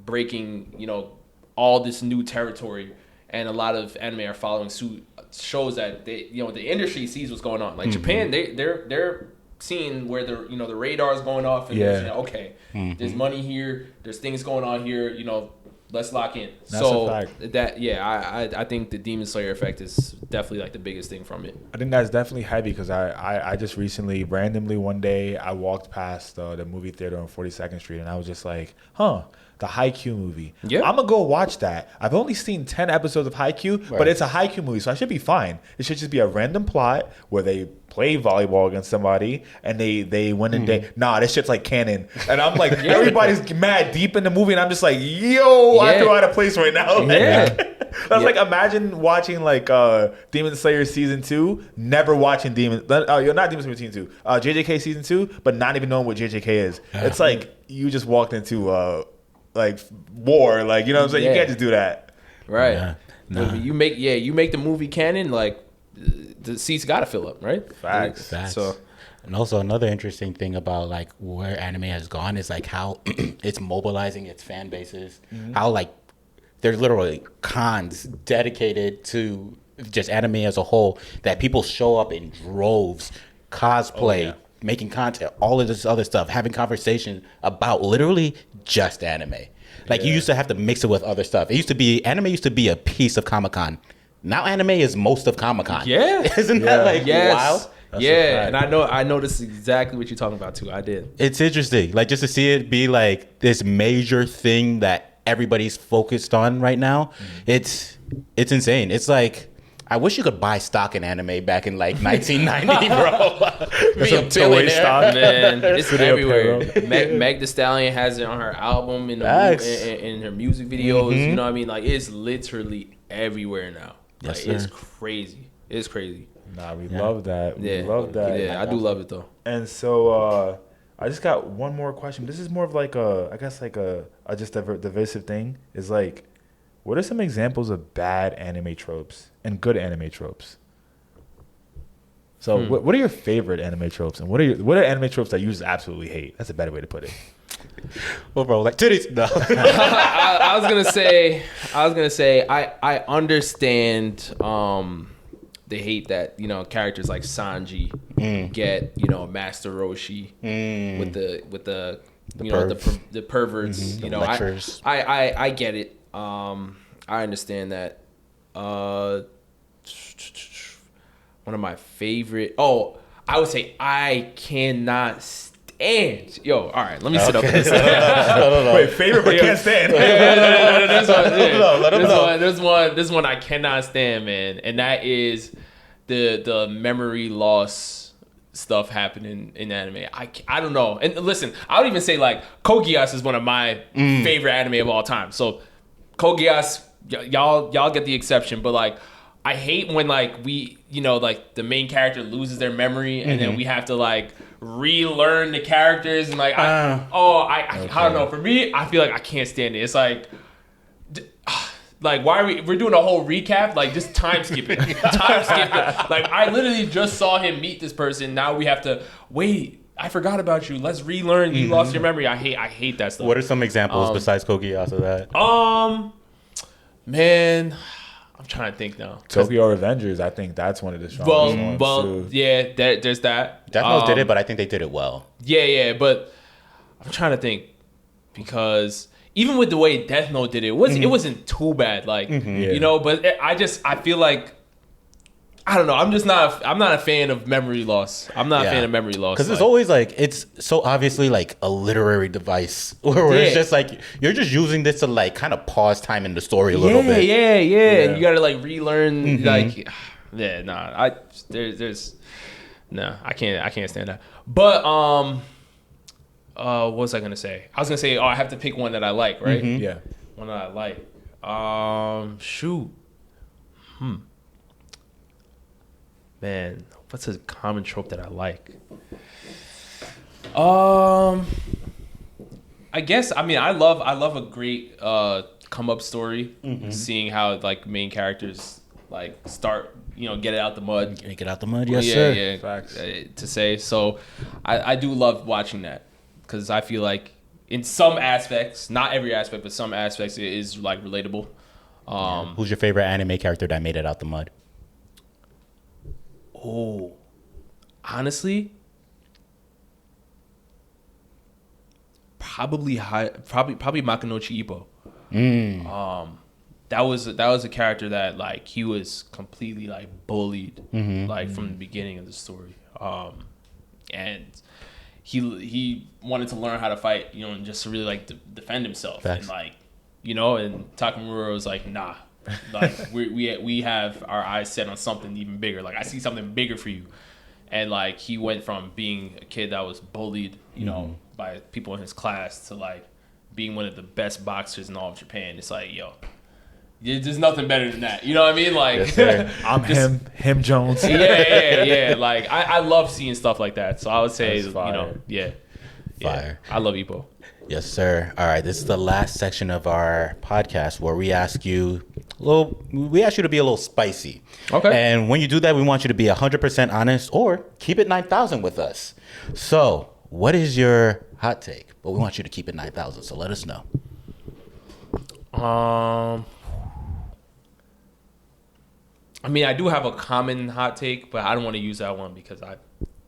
breaking, you know, all this new territory, and a lot of anime are following suit, shows that they, you know, the industry sees what's going on. Like Japan, they're seeing where the radar is going off, and okay, there's money here, there's things going on here. You know, Let's lock in. That's a fact. I think the Demon Slayer effect is definitely like the biggest thing from it. I think that's definitely heavy because I just recently, randomly one day, I walked past the movie theater on 42nd Street and I was just like, the Haikyuu movie. Yeah. I'm going to go watch that. I've only seen 10 episodes of Haikyuu, but it's a Haikyuu movie, so I should be fine. It should just be a random plot where they play volleyball against somebody and they win and this shit's like canon. And I'm like, everybody's mad deep in the movie and I'm just like, yo, I feel out of place right now. That's like, imagine watching like Demon Slayer season 2, never watching you're not Demon Slayer season 2, JJK season 2, but not even knowing what JJK is. It's like you just walked into like war, like, you know what I'm saying? You can't just do that. Right. You make the movie canon, like the seats gotta fill up, right? Facts. So, and also another interesting thing about like where anime has gone is like how it's mobilizing its fan bases. How like there's literally cons dedicated to just anime as a whole that people show up in droves, cosplay, making content, all of this other stuff, having conversation about literally just anime. Like you used to have to mix it with other stuff. Anime used to be a piece of Comic-Con. Now anime is most of Comic-Con. Yeah. Isn't that like wild? That's and I know this is exactly what you're talking about too. I did. It's interesting. Like just to see it be like this major thing that everybody's focused on right now. It's insane. It's like I wish you could buy stock in anime back in like 1990, bro. Be a billionaire, stock. Man. It's Video everywhere. Meg Thee Stallion has it on her album, in her music videos. You know what I mean? Like it's literally everywhere now. Like it's crazy. It's crazy. Nah, we love that. We love that. Yeah, I do love it though. And so I just got one more question. This is more of like a just a divisive thing. Is like, what are some examples of bad anime tropes and good anime tropes? So what are your favorite anime tropes, and what are anime tropes that you just absolutely hate? That's a better way to put it. Well, bro, like titties. No. I was gonna say I understand the hate that characters like Sanji get Master Roshi with the the perverts the lectures. I get it. I understand that. One of my favorite. I would say I cannot stand. All right, let me sit up. Wait, favorite but can't stand. This one I cannot stand, man, and that is the memory loss stuff happening in anime. I don't know. And listen, I would even say like Code Geass is one of my favorite anime of all time. So Code Geass, y'all get the exception, but like I hate when like we like the main character loses their memory and then we have to like relearn the characters and like I don't know. For me, I feel like I can't stand it. It's like why are we're doing a whole recap? Like just time skip it. Like I literally just saw him meet this person. Now we have to wait. I forgot about you. Let's relearn. You lost your memory. I hate that stuff. What are some examples besides Code Geass of that? Man, I'm trying to think now. Tokyo Revengers, I think that's one of the strongest ones. Well, yeah, there's that. Death Note did it, but I think they did it well. Yeah, but I'm trying to think because even with the way Death Note did it, it wasn't too bad. Like but I feel like I don't know. I'm not a fan of memory loss. I'm not a fan of memory loss because it's always like it's so obviously like a literary device where it's just like you're just using this to like kind of pause time in the story a little bit. Yeah. And you gotta like relearn like there's I can't stand that. But what was I gonna say? I was gonna say I have to pick one that I like, right? Yeah, one that I like. Man, what's a common trope that I like? I guess I love a great come up story. Seeing how like main characters like start get it out the mud. Get out the mud, yes sir. Yeah. Facts. To say so, I do love watching that because I feel like in some aspects, not every aspect, but some aspects, it is like relatable. Who's your favorite anime character that made it out the mud? Oh, honestly, probably Makonochi Ippo. That was a character that like he was completely like bullied like from the beginning of the story, and he wanted to learn how to fight, you know, and just to really like defend himself. Facts. And like, you know, and Takamura was like, nah, like we have our eyes set on something even bigger. Like I see something bigger for you. And like he went from being a kid that was bullied, you know, by people in his class to like being one of the best boxers in all of Japan. It's like, yo, there's nothing better than that. You know what I mean? Like, I'm him Jones. yeah. Like I love seeing stuff like that. So I would say, you know, Fire. I love Ippo. Yes, sir. All right, this is the last section of our podcast where we ask you to be a little spicy. Okay. And when you do that, we want you to be 100% honest or keep it 9,000 with us. So, what is your hot take? But we want you to keep it 9,000. So let us know. I mean, I do have a common hot take, but I don't want to use that one because I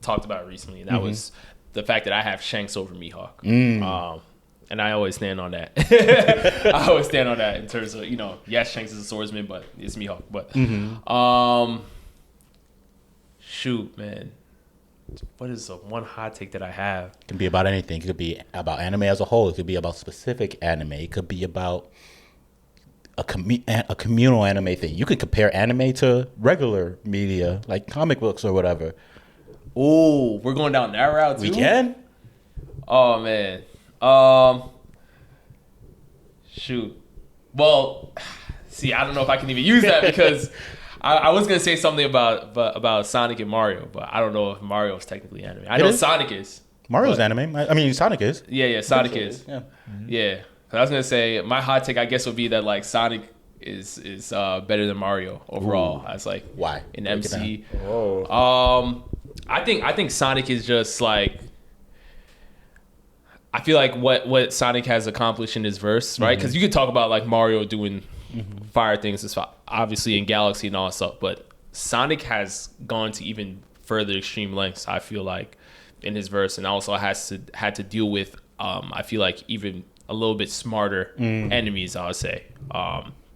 talked about it recently, and that was the fact that I have Shanks over Mihawk. And I always stand on that. I always stand on that in terms of, you know, yes, Shanks is a swordsman, but it's Mihawk. But shoot, man, what is the one hot take that I have? It can be about anything. It could be about anime as a whole. It could be about specific anime. It could be about a communal anime thing. You could compare anime to regular media, like comic books or whatever. Ooh, we're going down that route too? We can. Oh, man. Shoot. Well, see, I don't know if I can even use that because I was gonna say something about Sonic and Mario, but I don't know if Mario is technically anime. I know Sonic is. Mario's anime. I mean, Sonic is. Yeah, Sonic is. Yeah. Yeah. 'Cause I was gonna say my hot take, I guess, would be that like Sonic is better than Mario overall. Ooh. As like Why? an MC. Whoa. I think Sonic is just like. I feel like what Sonic has accomplished in his verse, right? Because you could talk about like Mario doing fire things, as obviously in Galaxy and all that stuff, but Sonic has gone to even further extreme lengths. I feel like in his verse, and also had to deal with I feel like even a little bit smarter enemies. I would say,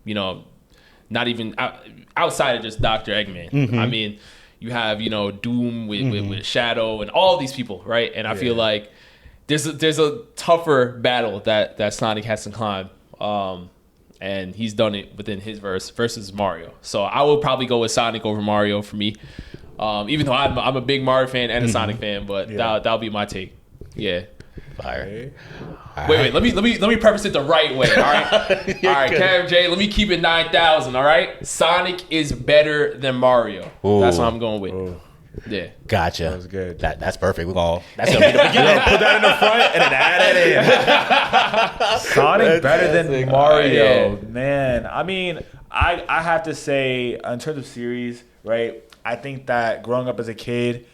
you know, not even outside of just Dr. Eggman. I mean, you have, you know, Doom with Shadow and all these people, right? And I feel like there's a tougher battle that Sonic has to climb, and he's done it within his verse versus Mario. So I will probably go with Sonic over Mario for me, even though I'm a big Mario fan and a Sonic fan, but that'll be my take. Yeah. Fire. Wait. Let me preface it the right way. All right. All right, Kev and Jay. Let me keep it 9,000. All right. Sonic is better than Mario. Ooh. That's what I'm going with. Ooh. Yeah. Gotcha. That was good. That's perfect. That's gonna be the beginning. Put that in the front and then add it in. Sonic better than Mario. Yeah. Man, I mean, I have to say, in terms of series, right, I think that growing up as a kid,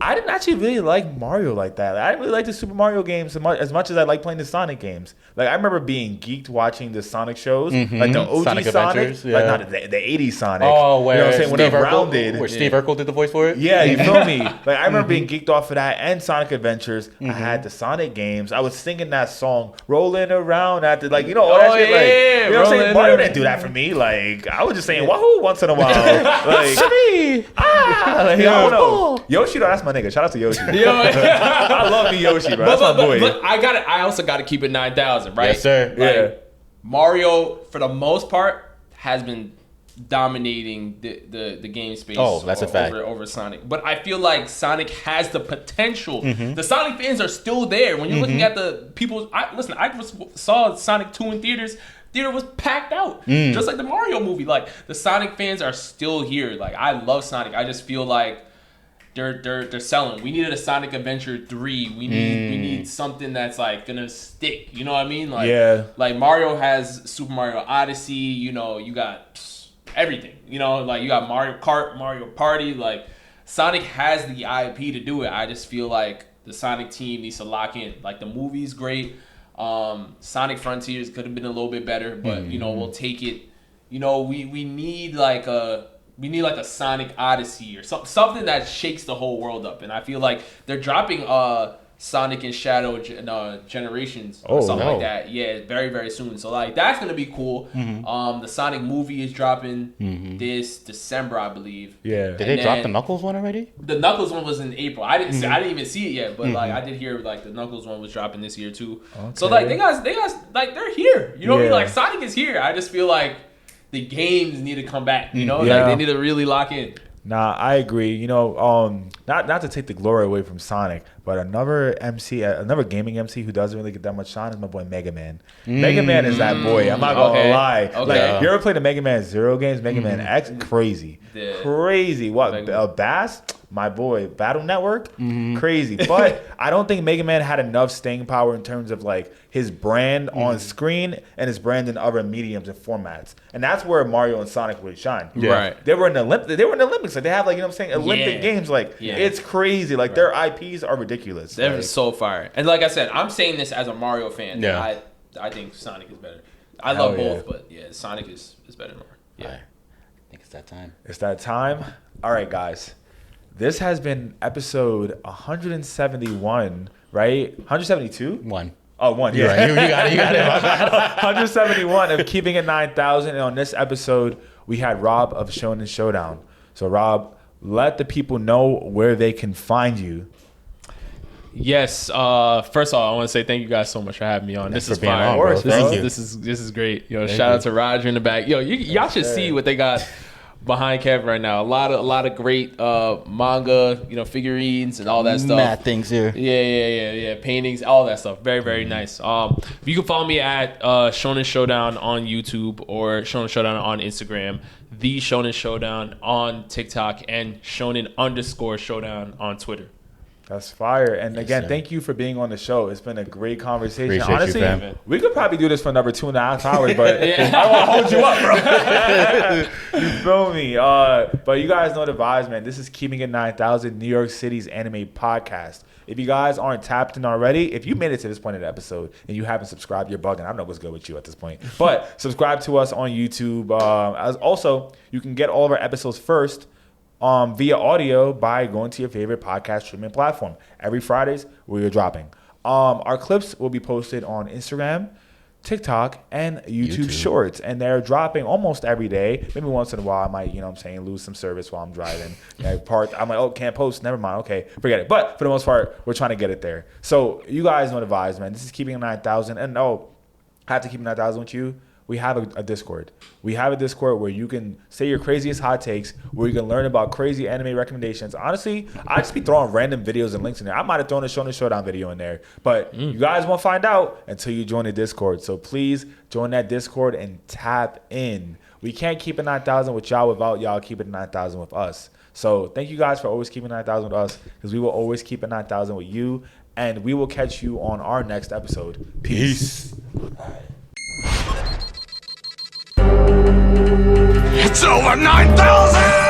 I didn't actually really like Mario like that. I didn't really like the Super Mario games as much as I like playing the Sonic games. Like, I remember being geeked watching the Sonic shows, like the OG Sonic Sonic, Adventures, like yeah. not the 80s Sonic. Oh, where you know what I'm saying? When Steve they're Urkel, rounded. where Steve Urkel did the voice for it. Yeah, you feel me? Like, I remember being geeked off of that and Sonic Adventures. I had the Sonic games. I was singing that song, rolling around at the, like, you know, all that shit. Like, you know what I'm saying? Mario didn't do that for me. Like, I was just saying wahoo once in a while. Like, like, I don't know. Yoshi, though, that's my nigga. Shout out to Yoshi. I love me Yoshi, bro. That's my boy. But I also got to keep it 9,000, right? Yes, sir. Like, Mario, for the most part, has been dominating the game space. Oh, that's a fact. Over Sonic. But I feel like Sonic has the potential. The Sonic fans are still there. When you're looking at the people, I saw Sonic 2 in theaters. Theater was packed out, just like the Mario movie. Like, the Sonic fans are still here. Like, I love Sonic. I just feel like they're selling. We needed a Sonic Adventure 3. We need something that's like gonna stick. You know what I mean? Like, like Mario has Super Mario Odyssey. You know, you got everything. You know, like you got Mario Kart, Mario Party. Like, Sonic has the IP to do it. I just feel like the Sonic team needs to lock in. Like, the movie's great. Sonic Frontiers could have been a little bit better, but you know, we'll take it. You know, we need like a Sonic Odyssey or something that shakes the whole world up. And I feel like they're dropping Sonic and Shadow Generations or something like that. Yeah, very, very soon. So like that's gonna be cool. The Sonic movie is dropping this December, I believe. Yeah. Did they drop the Knuckles one already? The Knuckles one was in April. I didn't even see it yet, but like I did hear like the Knuckles one was dropping this year too. Okay. So like they guys like they're here. You know what I mean? Like Sonic is here. I just feel like the games need to come back. You know, like they need to really lock in. Nah, I agree. You know, not to take the glory away from Sonic, but another gaming MC who doesn't really get that much shine is my boy Mega Man. Mega Man is that boy. I'm not gonna lie. Okay. Like, you ever played the Mega Man Zero games? Mega Man X, crazy, crazy. What Bass? My boy, Battle Network, crazy. But I don't think Mega Man had enough staying power in terms of like his brand on screen and his brand in other mediums and formats. And that's where Mario and Sonic really shine. Yeah. Right. They were in the Olympics. Like they have like, you know what I'm saying, Olympic games. Like it's crazy. Like their IPs are ridiculous. They're like, so fire. And like I said, I'm saying this as a Mario fan. Yeah. I think Sonic is better. I love both, but yeah, Sonic is better than Mario. Yeah. I think it's that time. It's that time. All right, guys. This has been episode 171, right? 172? One. Oh, one. Yeah. Right. You got it. 171 of Keeping It 9,000. And on this episode, we had Rob of Shonen Showdown. So, Rob, let the people know where they can find you. Yes. First of all, I want to say thank you guys so much for having me on. This is fire. This is great. Shout out to Roger in the back. Y'all should see what they got behind Kev right now. A lot of great manga, figurines and all that stuff. Mad things here. Yeah. Paintings, all that stuff. Very, very nice. You can follow me at Shonen Showdown on YouTube or Shonen Showdown on Instagram, the Shonen Showdown on TikTok, and Shonen_Showdown on Twitter. That's fire. And again, thank you for being on the show. It's been a great conversation. Appreciate Honestly, you, fam. we could probably do this for another 2.5 hours, but I won't hold you up, bro. You feel me? But you guys know the vibes, man. This is Keeping It 9,000, New York City's anime podcast. If you guys aren't tapped in already, if you made it to this point in the episode and you haven't subscribed, you're bugging. I don't know what's good with you at this point. But subscribe to us on YouTube. As also, you can get all of our episodes first via audio by going to your favorite podcast streaming platform. Every Fridays, we are dropping. Our clips will be posted on Instagram, TikTok, and YouTube Shorts. And they're dropping almost every day. Maybe once in a while, I might, lose some service while I'm driving. I'm like, oh, can't post. Never mind. Okay, forget it. But for the most part, we're trying to get it there. So you guys know the vibes, man. This is Keeping It 9,000. And I have to keep it 9,000 with you. We have a Discord. We have a Discord where you can say your craziest hot takes, where you can learn about crazy anime recommendations. Honestly, I just be throwing random videos and links in there. I might have thrown a Shonen Showdown video in there, but you guys won't find out until you join the Discord. So please join that Discord and tap in. We can't keep it 9,000 with y'all without y'all keeping it 9,000 with us. So thank you guys for always keeping 9,000 with us, because we will always keep it 9,000 with you, and we will catch you on our next episode. Peace. It's over 9,000!